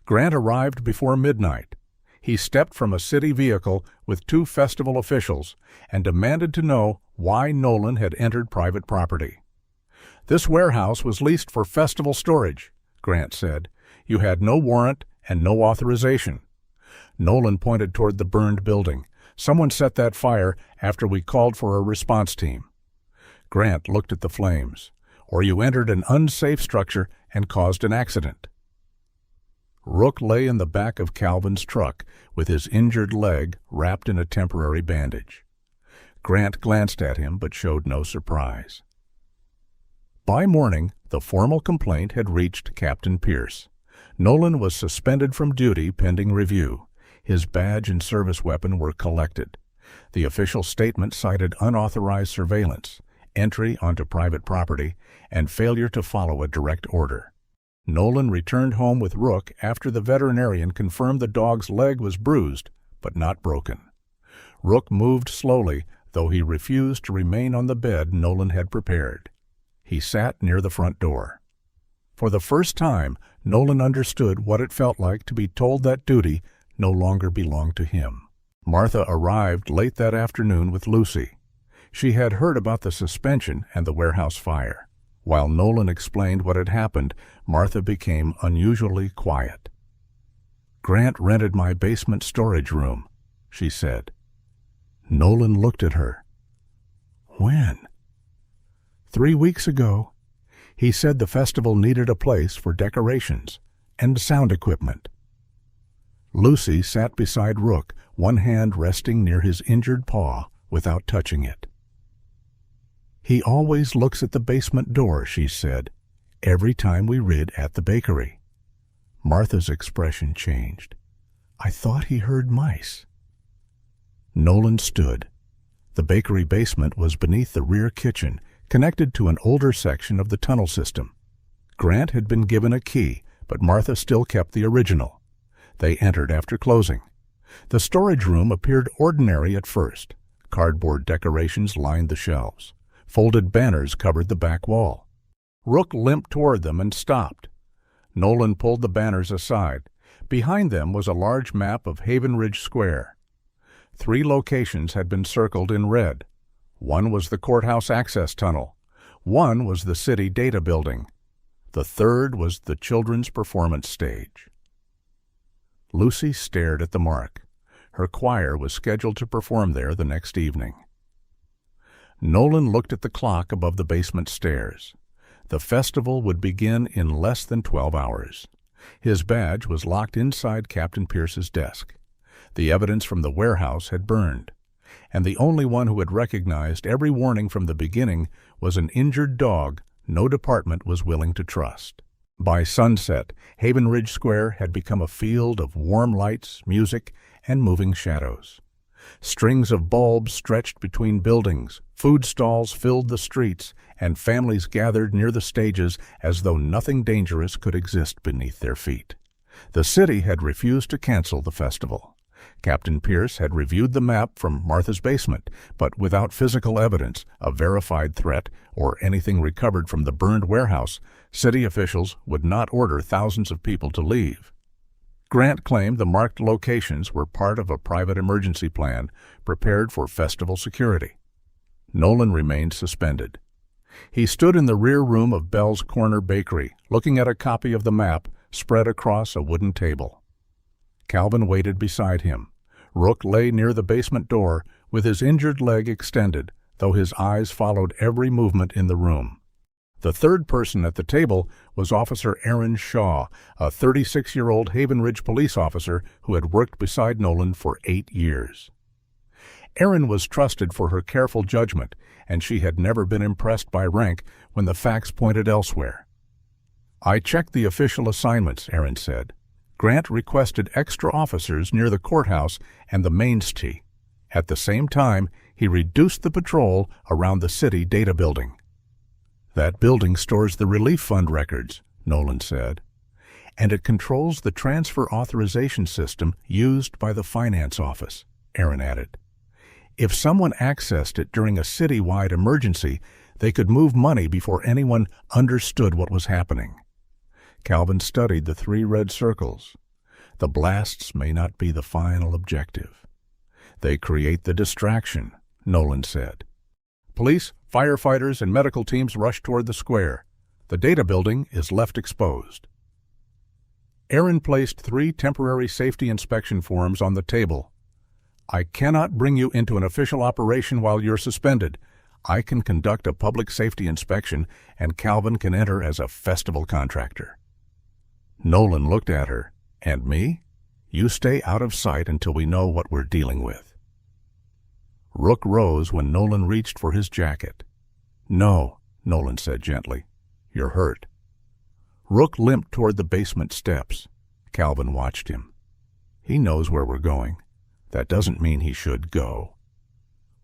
Grant arrived before midnight. He stepped from a city vehicle with 2 festival officials and demanded to know why Nolan had entered private property. "This warehouse was leased for festival storage," Grant said. "You had no warrant and no authorization." Nolan pointed toward the burned building. "Someone set that fire after we called for a response team." Grant looked at the flames. "Or you entered an unsafe structure and caused an accident." Rook lay in the back of Calvin's truck with his injured leg wrapped in a temporary bandage. Grant glanced at him but showed no surprise. By morning, the formal complaint had reached Captain Pierce. Nolan was suspended from duty pending review. His badge and service weapon were collected. The official statement cited unauthorized surveillance, entry onto private property, and failure to follow a direct order. Nolan returned home with Rook after the veterinarian confirmed the dog's leg was bruised, but not broken. Rook moved slowly, though he refused to remain on the bed Nolan had prepared. He sat near the front door. For the first time, Nolan understood what it felt like to be told that duty no longer belonged to him. Martha arrived late that afternoon with Lucy. She had heard about the suspension and the warehouse fire. While Nolan explained what had happened, Martha became unusually quiet. "Grant rented my basement storage room," she said. Nolan looked at her. "When?" "3 weeks ago. He said the festival needed a place for decorations and sound equipment." Lucy sat beside Rook, one hand resting near his injured paw without touching it. "He always looks at the basement door," she said, "every time we rid at the bakery." Martha's expression changed. "I thought he heard mice." Nolan stood. The bakery basement was beneath the rear kitchen, connected to an older section of the tunnel system. Grant had been given a key, but Martha still kept the original. They entered after closing. The storage room appeared ordinary at first. Cardboard decorations lined the shelves. Folded banners covered the back wall. Rook limped toward them and stopped. Nolan pulled the banners aside. Behind them was a large map of Havenridge Square. 3 locations had been circled in red. One was the courthouse access tunnel. One was the city data building. The third was the children's performance stage. Lucy stared at the mark. Her choir was scheduled to perform there the next evening. Nolan looked at the clock above the basement stairs. The festival would begin in less than 12 hours. His badge was locked inside Captain Pierce's desk. The evidence from the warehouse had burned, and the only one who had recognized every warning from the beginning was an injured dog no department was willing to trust. By sunset, Havenridge Square had become a field of warm lights, music, and moving shadows. Strings of bulbs stretched between buildings, food stalls filled the streets, and families gathered near the stages as though nothing dangerous could exist beneath their feet. The city had refused to cancel the festival. Captain Pierce had reviewed the map from Martha's basement, but without physical evidence, a verified threat, or anything recovered from the burned warehouse, city officials would not order thousands of people to leave. Grant claimed the marked locations were part of a private emergency plan prepared for festival security. Nolan remained suspended. He stood in the rear room of Bell's Corner Bakery, looking at a copy of the map spread across a wooden table. Calvin waited beside him. Rook lay near the basement door with his injured leg extended, though his eyes followed every movement in the room. The third person at the table was Officer Aaron Shaw, a 36-year-old Havenridge police officer who had worked beside Nolan for 8 years. Aaron was trusted for her careful judgment, and she had never been impressed by rank when the facts pointed elsewhere. "I checked the official assignments," Aaron said. Grant requested extra officers near the courthouse and the Mainstay. At the same time, he reduced the patrol around the city data building. "That building stores the relief fund records," Nolan said, "and it controls the transfer authorization system used by the finance office," Aaron added. "If someone accessed it during a citywide emergency, they could move money before anyone understood what was happening." Calvin studied the 3 red circles. The blasts may not be the final objective. "They create the distraction," Nolan said. Police, firefighters, and medical teams rushed toward the square. The data building is left exposed. Aaron placed 3 temporary safety inspection forms on the table. "I cannot bring you into an official operation while you're suspended. I can conduct a public safety inspection, and Calvin can enter as a festival contractor." Nolan looked at her. "And me? You stay out of sight until we know what we're dealing with." Rook rose when Nolan reached for his jacket. "No," Nolan said gently. "You're hurt." Rook limped toward the basement steps. Calvin watched him. "He knows where we're going. That doesn't mean he should go."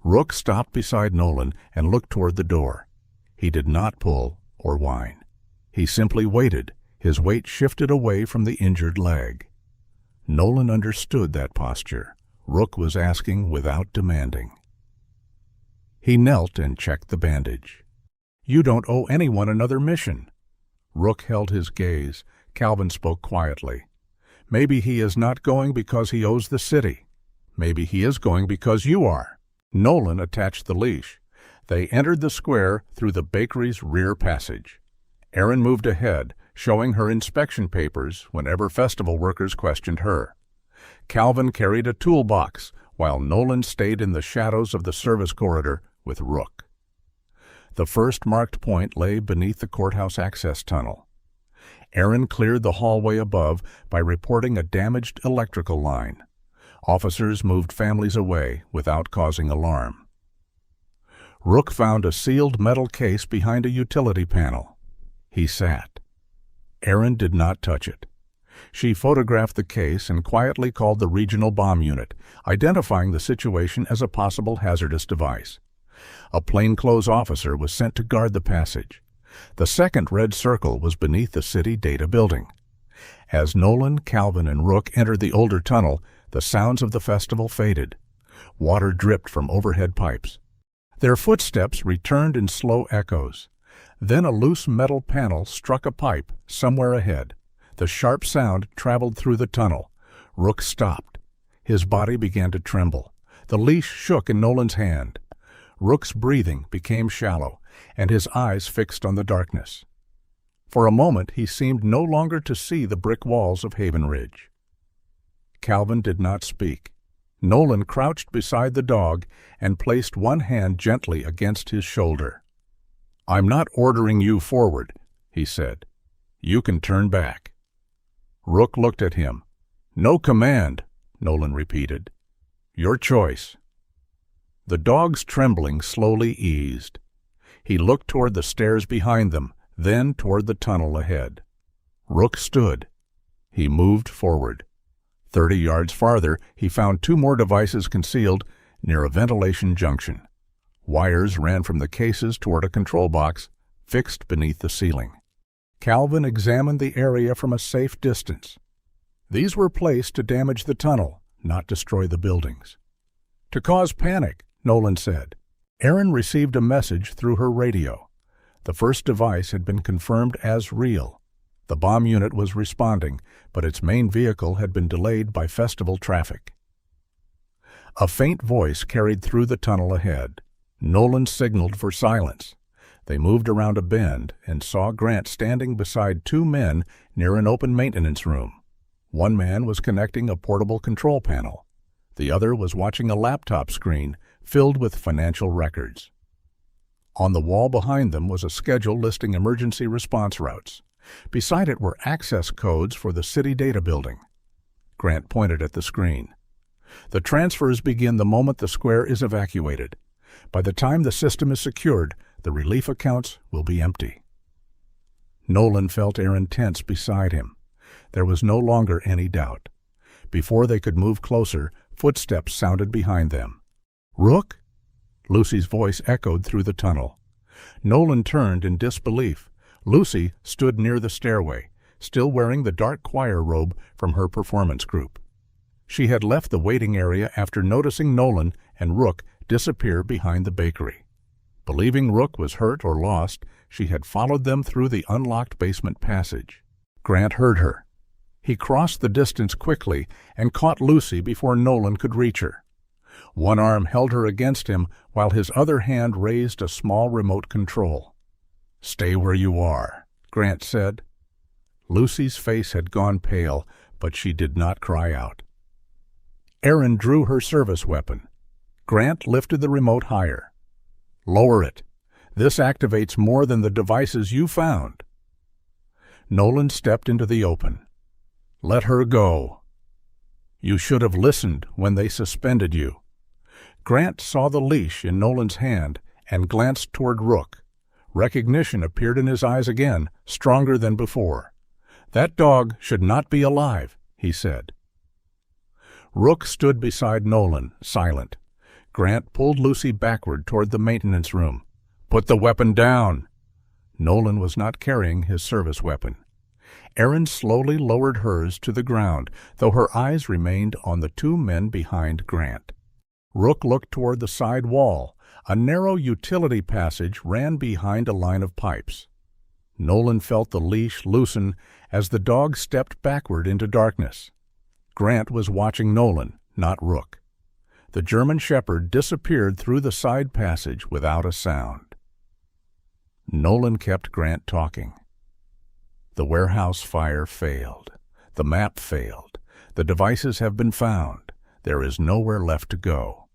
Rook stopped beside Nolan and looked toward the door. He did not pull or whine. He simply waited. His weight shifted away from the injured leg. Nolan understood that posture. Rook was asking without demanding. He knelt and checked the bandage. "You don't owe anyone another mission." Rook held his gaze. Calvin spoke quietly. "Maybe he is not going because he owes the city. Maybe he is going because you are." Nolan attached the leash. They entered the square through the bakery's rear passage. Aaron moved ahead, showing her inspection papers whenever festival workers questioned her. Calvin carried a toolbox, while Nolan stayed in the shadows of the service corridor with Rook. The first marked point lay beneath the courthouse access tunnel. Aaron cleared the hallway above by reporting a damaged electrical line. Officers moved families away without causing alarm. Rook found a sealed metal case behind a utility panel. He sat. Aaron did not touch it. She photographed the case and quietly called the regional bomb unit, identifying the situation as a possible hazardous device. A plainclothes officer was sent to guard the passage. The second red circle was beneath the city data building. As Nolan, Calvin, and Rook entered the older tunnel, the sounds of the festival faded. Water dripped from overhead pipes. Their footsteps returned in slow echoes. Then a loose metal panel struck a pipe somewhere ahead. The sharp sound traveled through the tunnel. Rook stopped. His body began to tremble. The leash shook in Nolan's hand. Rook's breathing became shallow, and his eyes fixed on the darkness. For a moment he seemed no longer to see the brick walls of Havenridge. Calvin did not speak. Nolan crouched beside the dog and placed one hand gently against his shoulder. "I'm not ordering you forward," he said. "You can turn back." Rook looked at him. "No command," Nolan repeated. "Your choice." The dog's trembling slowly eased. He looked toward the stairs behind them, then toward the tunnel ahead. Rook stood. He moved forward. 30 yards farther, he found 2 more devices concealed near a ventilation junction. Wires ran from the cases toward a control box fixed beneath the ceiling. Calvin examined the area from a safe distance. These were placed to damage the tunnel, not destroy the buildings. "To cause panic," Nolan said. Erin received a message through her radio. The first device had been confirmed as real. The bomb unit was responding, but its main vehicle had been delayed by festival traffic. A faint voice carried through the tunnel ahead. Nolan signaled for silence. They moved around a bend and saw Grant standing beside 2 men near an open maintenance room. One man was connecting a portable control panel. The other was watching a laptop screen filled with financial records. On the wall behind them was a schedule listing emergency response routes. Beside it were access codes for the city data building. Grant pointed at the screen. "The transfers begin the moment the square is evacuated. By the time the system is secured, the relief accounts will be empty." Nolan felt Erin tense beside him. There was no longer any doubt. Before they could move closer, footsteps sounded behind them. "Rook?" Lucy's voice echoed through the tunnel. Nolan turned in disbelief. Lucy stood near the stairway, still wearing the dark choir robe from her performance group. She had left the waiting area after noticing Nolan and Rook disappear behind the bakery. Believing Rook was hurt or lost, she had followed them through the unlocked basement passage. Grant heard her. He crossed the distance quickly and caught Lucy before Nolan could reach her. One arm held her against him while his other hand raised a small remote control. "Stay where you are," Grant said. Lucy's face had gone pale, but she did not cry out. Erin drew her service weapon. Grant lifted the remote higher. "Lower it. This activates more than the devices you found." Nolan stepped into the open. "Let her go." "You should have listened when they suspended you." Grant saw the leash in Nolan's hand and glanced toward Rook. Recognition appeared in his eyes again, stronger than before. "That dog should not be alive," he said. Rook stood beside Nolan, silent. Grant pulled Lucy backward toward the maintenance room. "Put the weapon down." Nolan was not carrying his service weapon. Erin slowly lowered hers to the ground, though her eyes remained on the 2 men behind Grant. Rook looked toward the side wall. A narrow utility passage ran behind a line of pipes. Nolan felt the leash loosen as the dog stepped backward into darkness. Grant was watching Nolan, not Rook. The German shepherd disappeared through the side passage without a sound. Nolan kept Grant talking. "The warehouse fire failed. The map failed. The devices have been found. There is nowhere left to go."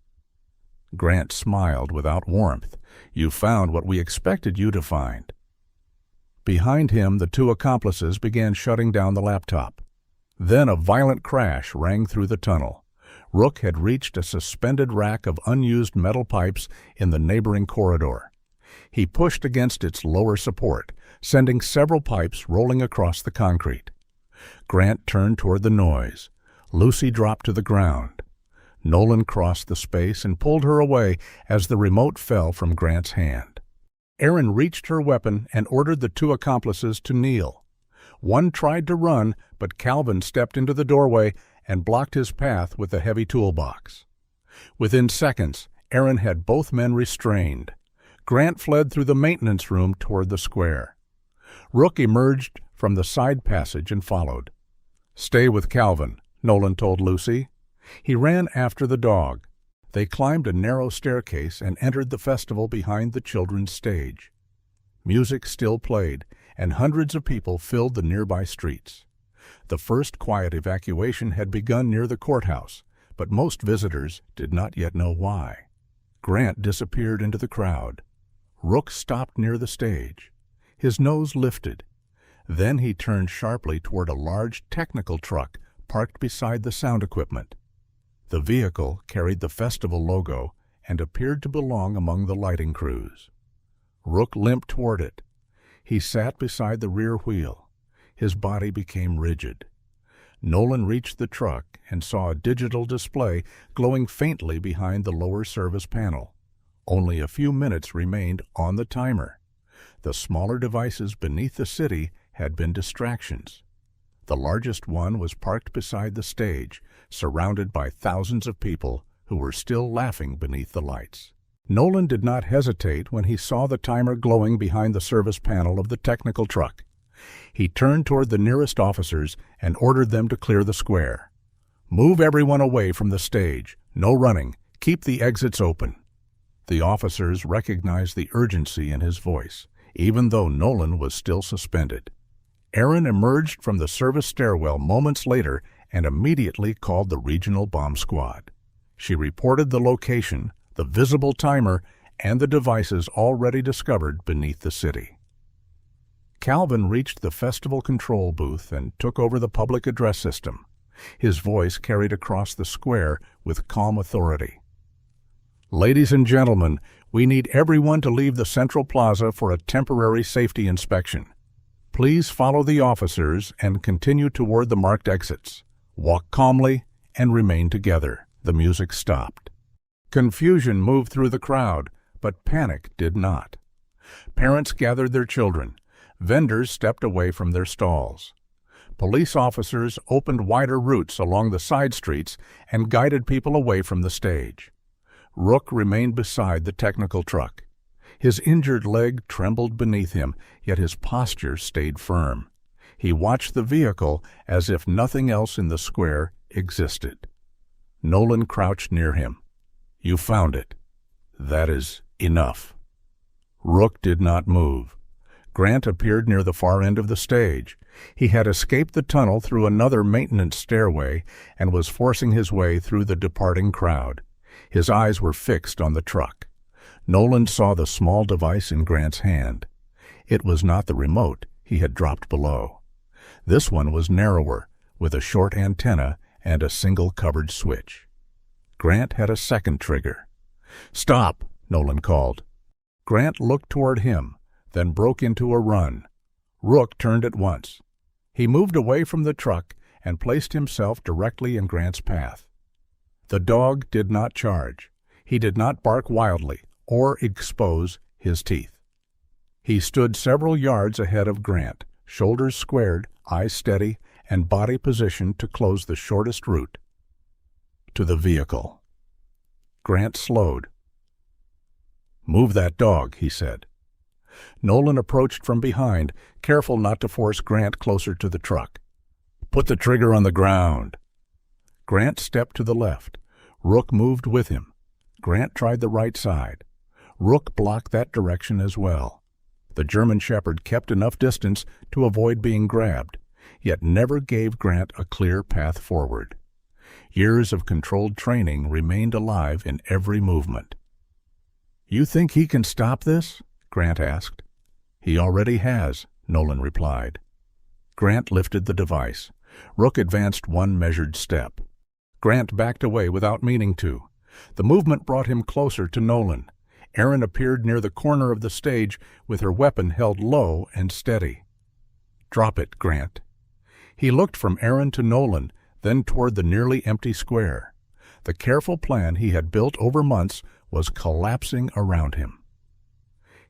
Grant smiled without warmth. "You found what we expected you to find." Behind him, the 2 accomplices began shutting down the laptop. Then a violent crash rang through the tunnel. Rook had reached a suspended rack of unused metal pipes in the neighboring corridor. He pushed against its lower support, sending several pipes rolling across the concrete. Grant turned toward the noise. Lucy dropped to the ground. Nolan crossed the space and pulled her away as the remote fell from Grant's hand. Erin reached her weapon and ordered the 2 accomplices to kneel. One tried to run, but Calvin stepped into the doorway and blocked his path with the heavy toolbox. Within seconds, Erin had both men restrained. Grant fled through the maintenance room toward the square. Rook emerged from the side passage and followed. "Stay with Calvin," Nolan told Lucy. He ran after the dog. They climbed a narrow staircase and entered the festival behind the children's stage. Music still played, and hundreds of people filled the nearby streets. The first quiet evacuation had begun near the courthouse, but most visitors did not yet know why. Grant disappeared into the crowd. Rook stopped near the stage. His nose lifted. Then he turned sharply toward a large technical truck parked beside the sound equipment. The vehicle carried the festival logo and appeared to belong among the lighting crews. Rook limped toward it. He sat beside the rear wheel. His body became rigid. Nolan reached the truck and saw a digital display glowing faintly behind the lower service panel. Only a few minutes remained on the timer. The smaller devices beneath the city had been distractions. The largest one was parked beside the stage, surrounded by thousands of people who were still laughing beneath the lights. Nolan did not hesitate when he saw the timer glowing behind the service panel of the technical truck. He turned toward the nearest officers and ordered them to clear the square. "Move everyone away from the stage. No running. Keep the exits open." The officers recognized the urgency in his voice, even though Nolan was still suspended. Erin emerged from the service stairwell moments later and immediately called the regional bomb squad. She reported the location, the visible timer, and the devices already discovered beneath the city. Calvin reached the festival control booth and took over the public address system. His voice carried across the square with calm authority. "Ladies and gentlemen, we need everyone to leave the central plaza for a temporary safety inspection. Please follow the officers and continue toward the marked exits. Walk calmly and remain together." The music stopped. Confusion moved through the crowd, but panic did not. Parents gathered their children. Vendors stepped away from their stalls. Police officers opened wider routes along the side streets and guided people away from the stage. Rook remained beside the technical truck. His injured leg trembled beneath him, yet his posture stayed firm. He watched the vehicle as if nothing else in the square existed. Nolan crouched near him. "You found it. That is enough." Rook did not move. Grant appeared near the far end of the stage. He had escaped the tunnel through another maintenance stairway and was forcing his way through the departing crowd. His eyes were fixed on the truck. Nolan saw the small device in Grant's hand. It was not the remote he had dropped below. This one was narrower, with a short antenna and a single covered switch. Grant had a second trigger. "Stop!" Nolan called. Grant looked toward him, then broke into a run. Rook turned at once. He moved away from the truck and placed himself directly in Grant's path. The dog did not charge. He did not bark wildly or expose his teeth. He stood several yards ahead of Grant, shoulders squared, eyes steady, and body positioned to close the shortest route to the vehicle. Grant slowed. "Move that dog," he said. Nolan approached from behind, careful not to force Grant closer to the truck. "Put the trigger on the ground." Grant stepped to the left. Rook moved with him. Grant tried the right side. Rook blocked that direction as well. The German Shepherd kept enough distance to avoid being grabbed, yet never gave Grant a clear path forward. Years of controlled training remained alive in every movement. "You think he can stop this?" Grant asked. "He already has," Nolan replied. Grant lifted the device. Rook advanced one measured step. Grant backed away without meaning to. The movement brought him closer to Nolan. Erin appeared near the corner of the stage with her weapon held low and steady. "Drop it, Grant." He looked from Erin to Nolan, then toward the nearly empty square. The careful plan he had built over months was collapsing around him.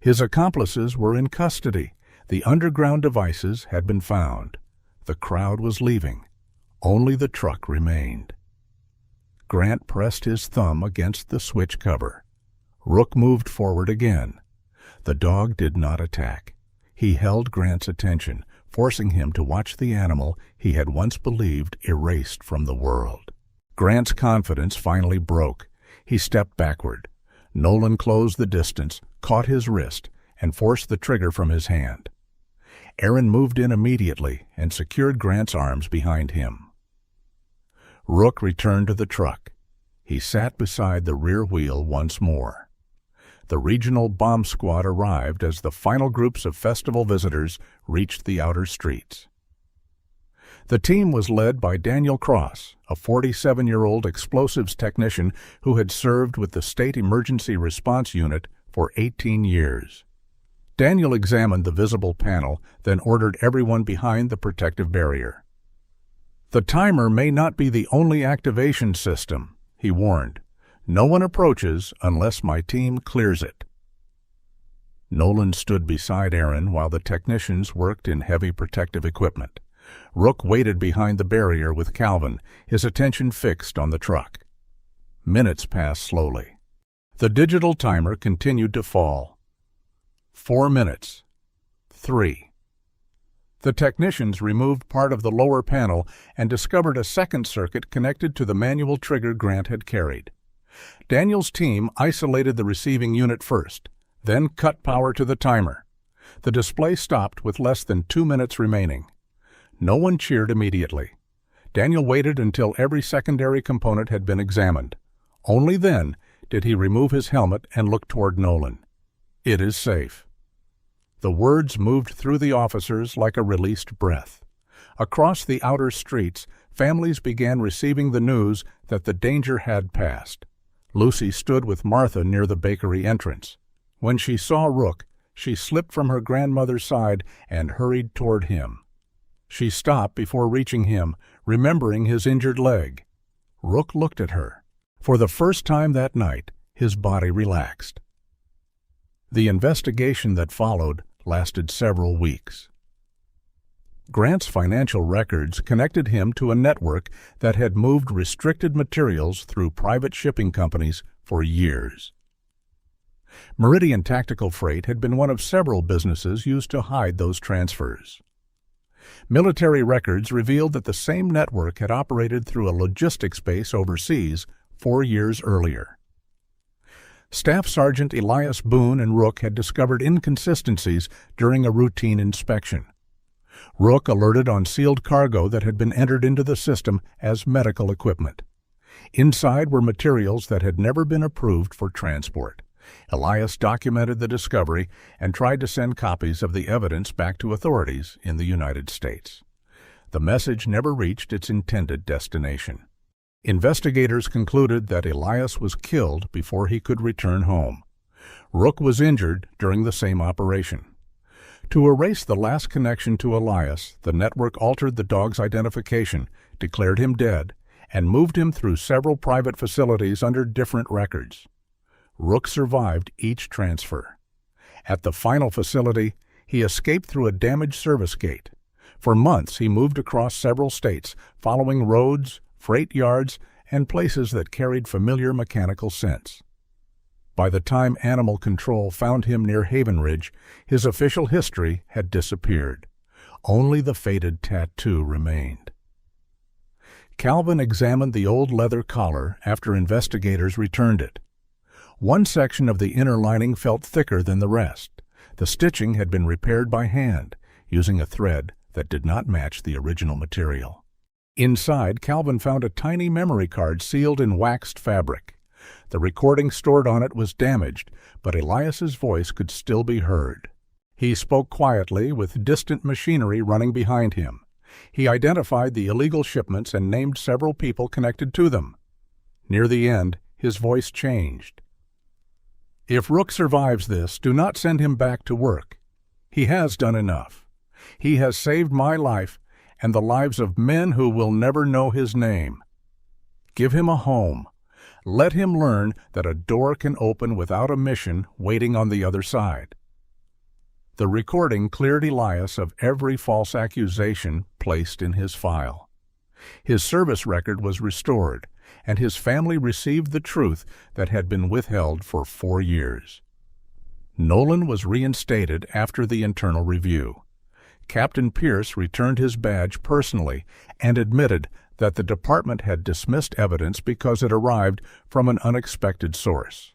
His accomplices were in custody. The underground devices had been found. The crowd was leaving. Only the truck remained. Grant pressed his thumb against the switch cover. Rook moved forward again. The dog did not attack. He held Grant's attention, forcing him to watch the animal he had once believed erased from the world. Grant's confidence finally broke. He stepped backward. Nolan closed the distance, caught his wrist, and forced the trigger from his hand. Aaron moved in immediately and secured Grant's arms behind him. Rook returned to the truck. He sat beside the rear wheel once more. The regional bomb squad arrived as the final groups of festival visitors reached the outer streets. The team was led by Daniel Cross, a 47-year-old explosives technician who had served with the State Emergency Response Unit for 18 years. Daniel examined the visible panel, then ordered everyone behind the protective barrier. "The timer may not be the only activation system," he warned. "No one approaches unless my team clears it." Nolan stood beside Aaron while the technicians worked in heavy protective equipment. Rook waited behind the barrier with Calvin, his attention fixed on the truck. Minutes passed slowly. The digital timer continued to fall. 4 minutes. 3. The technicians removed part of the lower panel and discovered a second circuit connected to the manual trigger Grant had carried. Daniel's team isolated the receiving unit first, then cut power to the timer. The display stopped with less than 2 minutes remaining. No one cheered immediately. Daniel waited until every secondary component had been examined. Only then did he remove his helmet and look toward Nolan. "It is safe." The words moved through the officers like a released breath. Across the outer streets, families began receiving the news that the danger had passed. Lucy stood with Martha near the bakery entrance. When she saw Rook, she slipped from her grandmother's side and hurried toward him. She stopped before reaching him, remembering his injured leg. Rook looked at her. For the first time that night, his body relaxed. The investigation that followed lasted several weeks. Grant's financial records connected him to a network that had moved restricted materials through private shipping companies for years. Meridian Tactical Freight had been one of several businesses used to hide those transfers. Military records revealed that the same network had operated through a logistics base overseas 4 years earlier. Staff Sergeant Elias Boone and Rook had discovered inconsistencies during a routine inspection. Rook alerted on sealed cargo that had been entered into the system as medical equipment. Inside were materials that had never been approved for transport. Elias documented the discovery and tried to send copies of the evidence back to authorities in the United States. The message never reached its intended destination. Investigators concluded that Elias was killed before he could return home. Rook was injured during the same operation. To erase the last connection to Elias, the network altered the dog's identification, declared him dead, and moved him through several private facilities under different records. Rook survived each transfer. At the final facility, he escaped through a damaged service gate. For months, he moved across several states, following roads, freight yards, and places that carried familiar mechanical scents. By the time Animal Control found him near Havenridge, his official history had disappeared. Only the faded tattoo remained. Calvin examined the old leather collar after investigators returned it. One section of the inner lining felt thicker than the rest. The stitching had been repaired by hand, using a thread that did not match the original material. Inside, Calvin found a tiny memory card sealed in waxed fabric. The recording stored on it was damaged, but Elias's voice could still be heard. He spoke quietly with distant machinery running behind him. He identified the illegal shipments and named several people connected to them. Near the end, his voice changed. "If Rook survives this, do not send him back to work. He has done enough. He has saved my life and the lives of men who will never know his name. Give him a home. Let him learn that a door can open without a mission waiting on the other side." The recording cleared Elias of every false accusation placed in his file. His service record was restored, and his family received the truth that had been withheld for 4 years. Nolan was reinstated after the internal review. Captain Pierce returned his badge personally and admitted that the department had dismissed evidence because it arrived from an unexpected source.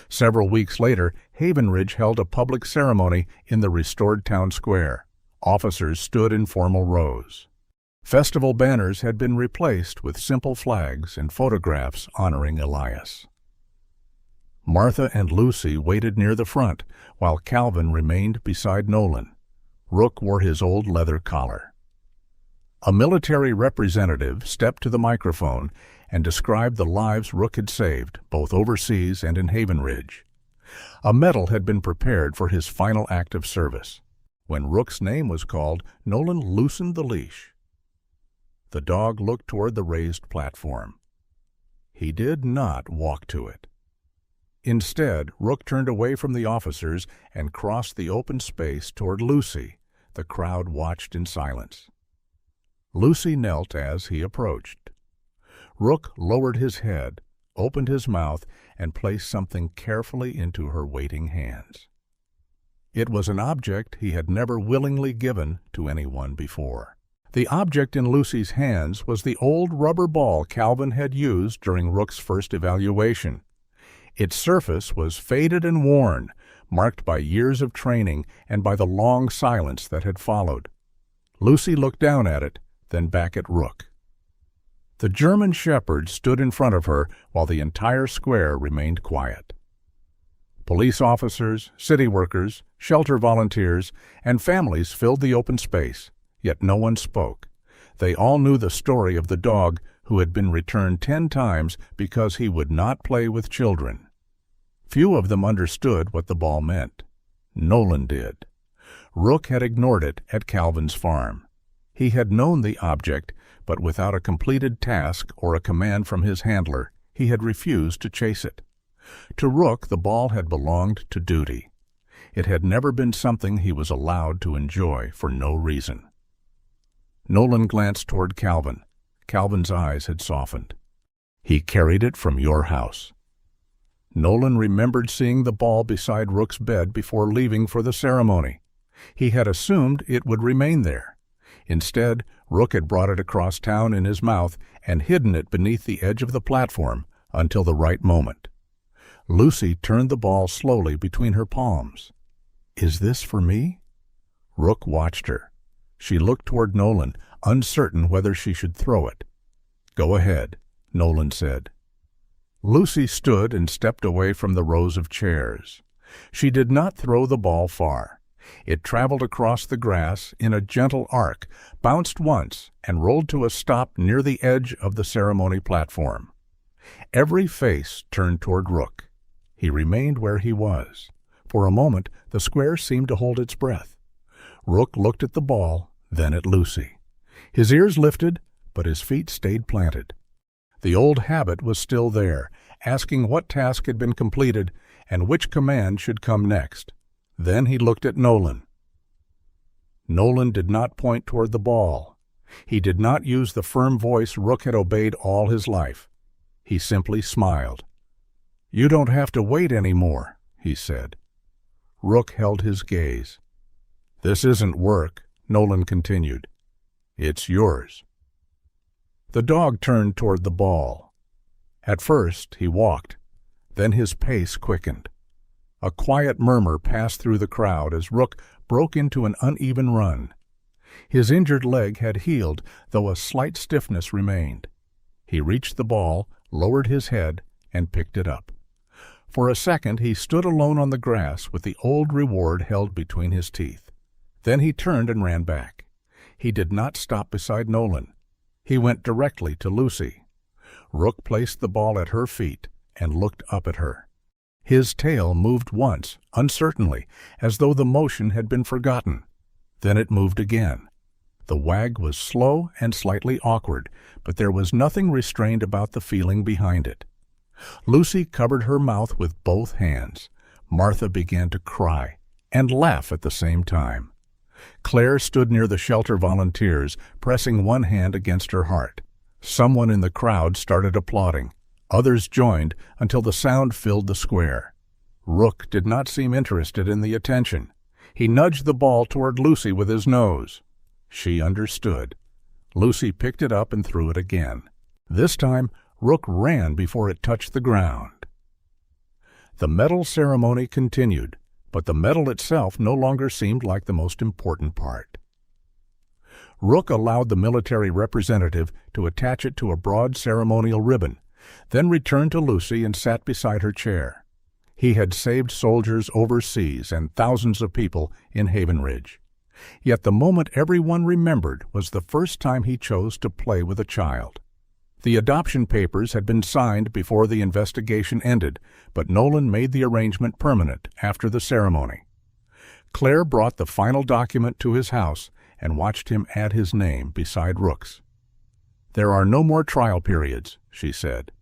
Several weeks later, Havenridge held a public ceremony in the restored town square. Officers stood in formal rows. Festival banners had been replaced with simple flags and photographs honoring Elias. Martha and Lucy waited near the front, while Calvin remained beside Nolan. Rook wore his old leather collar. A military representative stepped to the microphone and described the lives Rook had saved, both overseas and in Havenridge. A medal had been prepared for his final act of service. When Rook's name was called, Nolan loosened the leash. The dog looked toward the raised platform. He did not walk to it. Instead, Rook turned away from the officers and crossed the open space toward Lucy. The crowd watched in silence. Lucy knelt as he approached. Rook lowered his head, opened his mouth, and placed something carefully into her waiting hands. It was an object he had never willingly given to anyone before. The object in Lucy's hands was the old rubber ball Calvin had used during Rook's first evaluation. Its surface was faded and worn, marked by years of training and by the long silence that had followed. Lucy looked down at it, then back at Rook. The German shepherd stood in front of her while the entire square remained quiet. Police officers, city workers, shelter volunteers, and families filled the open space, yet no one spoke. They all knew the story of the dog who had been returned 10 times because he would not play with children. Few of them understood what the ball meant. Nolan did. Rook had ignored it at Calvin's farm. He had known the object, but without a completed task or a command from his handler, he had refused to chase it. To Rook, the ball had belonged to duty. It had never been something he was allowed to enjoy for no reason. Nolan glanced toward Calvin. Calvin's eyes had softened. He carried it from your house. Nolan remembered seeing the ball beside Rook's bed before leaving for the ceremony. He had assumed it would remain there. Instead, Rook had brought it across town in his mouth and hidden it beneath the edge of the platform until the right moment. Lucy turned the ball slowly between her palms. "Is this for me?" Rook watched her. She looked toward Nolan, uncertain whether she should throw it. "Go ahead," Nolan said. Lucy stood and stepped away from the rows of chairs. She did not throw the ball far. It traveled across the grass in a gentle arc, bounced once, and rolled to a stop near the edge of the ceremony platform. Every face turned toward Rook. He remained where he was. For a moment, the square seemed to hold its breath. Rook looked at the ball, then at Lucy. His ears lifted, but his feet stayed planted. The old habit was still there, asking what task had been completed and which command should come next. Then he looked at Nolan. Nolan did not point toward the ball. He did not use the firm voice Rook had obeyed all his life. He simply smiled. "You don't have to wait anymore," he said. Rook held his gaze. "This isn't work," Nolan continued. "It's yours." The dog turned toward the ball. At first he walked, then his pace quickened. A quiet murmur passed through the crowd as Rook broke into an uneven run. His injured leg had healed, though a slight stiffness remained. He reached the ball, lowered his head, and picked it up. For a second he stood alone on the grass with the old reward held between his teeth. Then he turned and ran back. He did not stop beside Nolan. He went directly to Lucy. Rook placed the ball at her feet and looked up at her. His tail moved once, uncertainly, as though the motion had been forgotten. Then it moved again. The wag was slow and slightly awkward, but there was nothing restrained about the feeling behind it. Lucy covered her mouth with both hands. Martha began to cry and laugh at the same time. Claire stood near the shelter volunteers, pressing one hand against her heart. Someone in the crowd started applauding. Others joined until the sound filled the square. Rook did not seem interested in the attention. He nudged the ball toward Lucy with his nose. She understood. Lucy picked it up and threw it again. This time, Rook ran before it touched the ground. The medal ceremony continued, but the medal itself no longer seemed like the most important part. Rook allowed the military representative to attach it to a broad ceremonial ribbon, then returned to Lucy and sat beside her chair. He had saved soldiers overseas and thousands of people in Havenridge. Yet the moment everyone remembered was the first time he chose to play with a child. The adoption papers had been signed before the investigation ended, but Nolan made the arrangement permanent after the ceremony. Claire brought the final document to his house and watched him add his name beside Rook's. "There are no more trial periods," she said.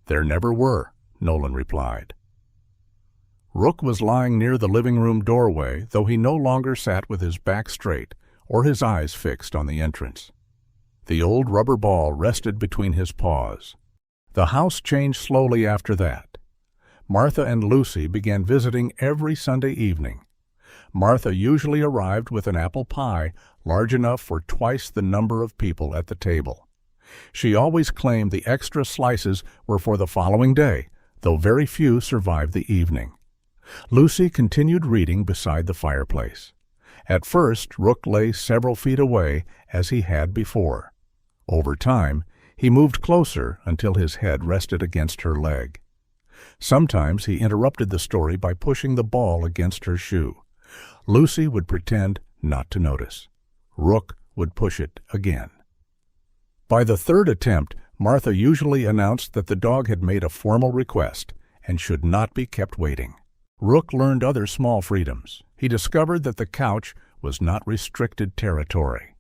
"There never were," Nolan replied. Rook was lying near the living room doorway, though he no longer sat with his back straight or his eyes fixed on the entrance. The old rubber ball rested between his paws. The house changed slowly after that. Martha and Lucy began visiting every Sunday evening. Martha usually arrived with an apple pie large enough for twice the number of people at the table. She always claimed the extra slices were for the following day, though very few survived the evening. Lucy continued reading beside the fireplace. At first, Rook lay several feet away, as he had before. Over time, he moved closer until his head rested against her leg. Sometimes he interrupted the story by pushing the ball against her shoe. Lucy would pretend not to notice. Rook would push it again. By the third attempt, Martha usually announced that the dog had made a formal request and should not be kept waiting. Rook learned other small freedoms. He discovered that the couch was not restricted territory.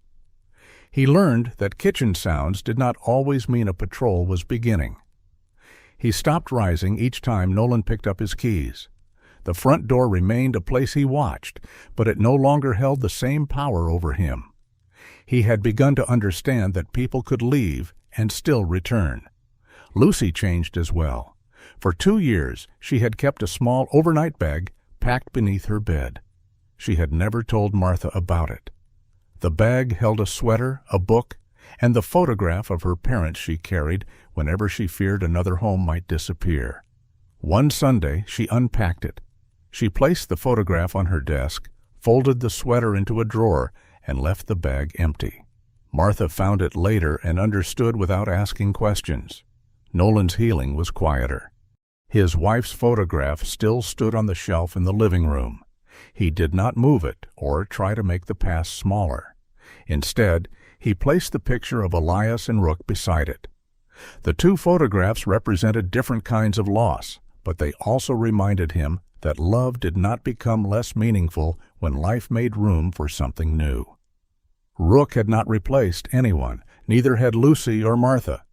He learned that kitchen sounds did not always mean a patrol was beginning. He stopped rising each time Nolan picked up his keys. The front door remained a place he watched, but it no longer held the same power over him. He had begun to understand that people could leave and still return. Lucy changed as well. For 2 years, she had kept a small overnight bag packed beneath her bed. She had never told Martha about it. The bag held a sweater, a book, and the photograph of her parents she carried whenever she feared another home might disappear. One Sunday, she unpacked it. She placed the photograph on her desk, folded the sweater into a drawer, and left the bag empty. Martha found it later and understood without asking questions. Nolan's healing was quieter. His wife's photograph still stood on the shelf in the living room. He did not move it or try to make the past smaller. Instead, he placed the picture of Elias and Rook beside it. The two photographs represented different kinds of loss, but they also reminded him that love did not become less meaningful when life made room for something new. Rook had not replaced anyone, neither had Lucy or Martha.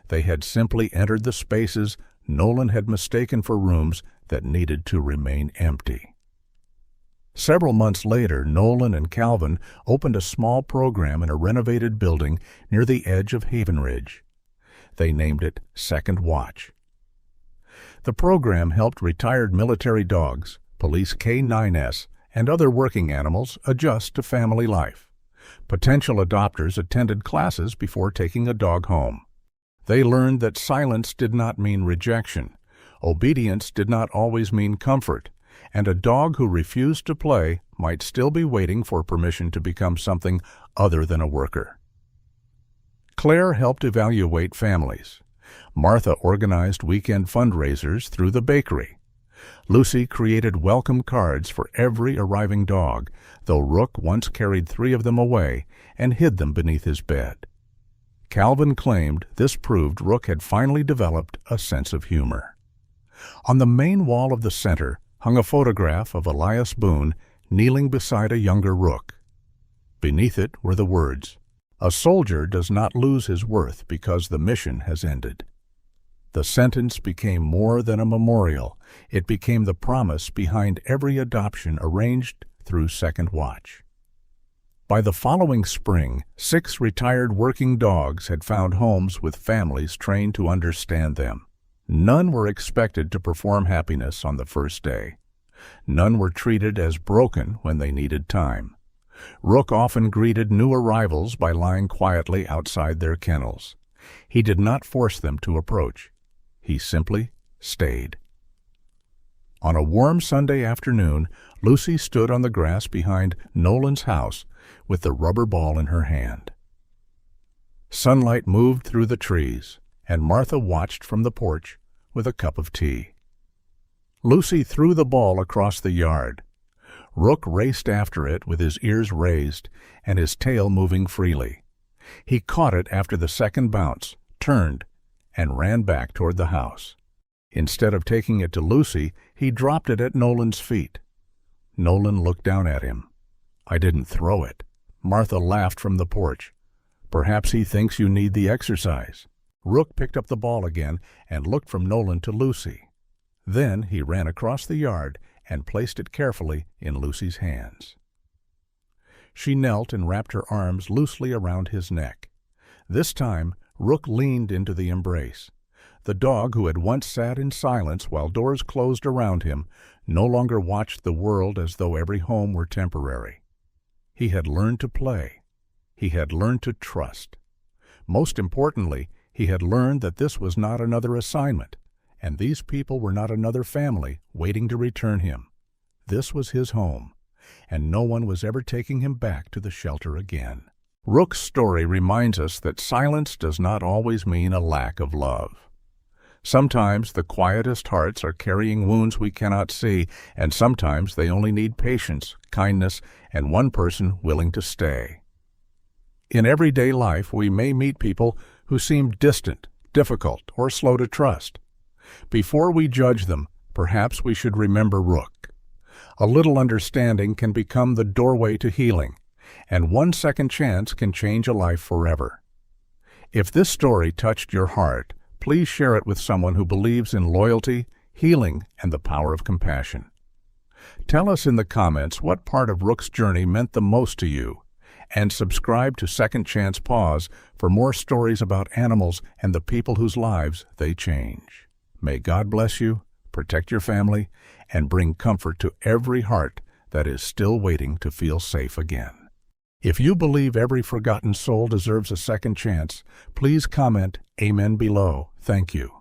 They had simply entered the spaces Nolan had mistaken for rooms that needed to remain empty. Several months later, Nolan and Calvin opened a small program in a renovated building near the edge of Havenridge. They named it Second Watch. The program helped retired military dogs, police K9S, and other working animals adjust to family life. Potential adopters attended classes before taking a dog home. They learned that silence did not mean rejection, obedience did not always mean comfort, and a dog who refused to play might still be waiting for permission to become something other than a worker. Claire helped evaluate families. Martha organized weekend fundraisers through the bakery. Lucy created welcome cards for every arriving dog, though Rook once carried 3 of them away and hid them beneath his bed. Calvin claimed this proved Rook had finally developed a sense of humor. On the main wall of the center hung a photograph of Elias Boone kneeling beside a younger Rook. Beneath it were the words, "A soldier does not lose his worth because the mission has ended." The sentence became more than a memorial. It became the promise behind every adoption arranged through Second Watch. By the following spring, 6 retired working dogs had found homes with families trained to understand them. None were expected to perform happiness on the first day. None were treated as broken when they needed time. Rook often greeted new arrivals by lying quietly outside their kennels. He did not force them to approach. He simply stayed. On a warm Sunday afternoon, Lucy stood on the grass behind Nolan's house with the rubber ball in her hand. Sunlight moved through the trees, and Martha watched from the porch with a cup of tea. Lucy threw the ball across the yard. Rook raced after it with his ears raised and his tail moving freely. He caught it after the second bounce, turned, and ran back toward the house. Instead of taking it to Lucy, he dropped it at Nolan's feet. Nolan looked down at him. "I didn't throw it." Martha laughed from the porch. "Perhaps he thinks you need the exercise." Rook picked up the ball again and looked from Nolan to Lucy. Then he ran across the yard and placed it carefully in Lucy's hands. She knelt and wrapped her arms loosely around his neck. This time, Rook leaned into the embrace. The dog, who had once sat in silence while doors closed around him, no longer watched the world as though every home were temporary. He had learned to play. He had learned to trust. Most importantly, he had learned that this was not another assignment, and these people were not another family waiting to return him. This was his home, and no one was ever taking him back to the shelter again. Rook's story reminds us that silence does not always mean a lack of love. Sometimes the quietest hearts are carrying wounds we cannot see, and sometimes they only need patience, kindness, and one person willing to stay. In everyday life, we may meet people who seem distant, difficult, or slow to trust. Before we judge them, perhaps we should remember Rook. A little understanding can become the doorway to healing, and one second chance can change a life forever. If this story touched your heart, please share it with someone who believes in loyalty, healing, and the power of compassion. Tell us in the comments what part of Rook's journey meant the most to you, and subscribe to Second Chance Paws for more stories about animals and the people whose lives they change. May God bless you, protect your family, and bring comfort to every heart that is still waiting to feel safe again. If you believe every forgotten soul deserves a second chance, please comment Amen below. Thank you.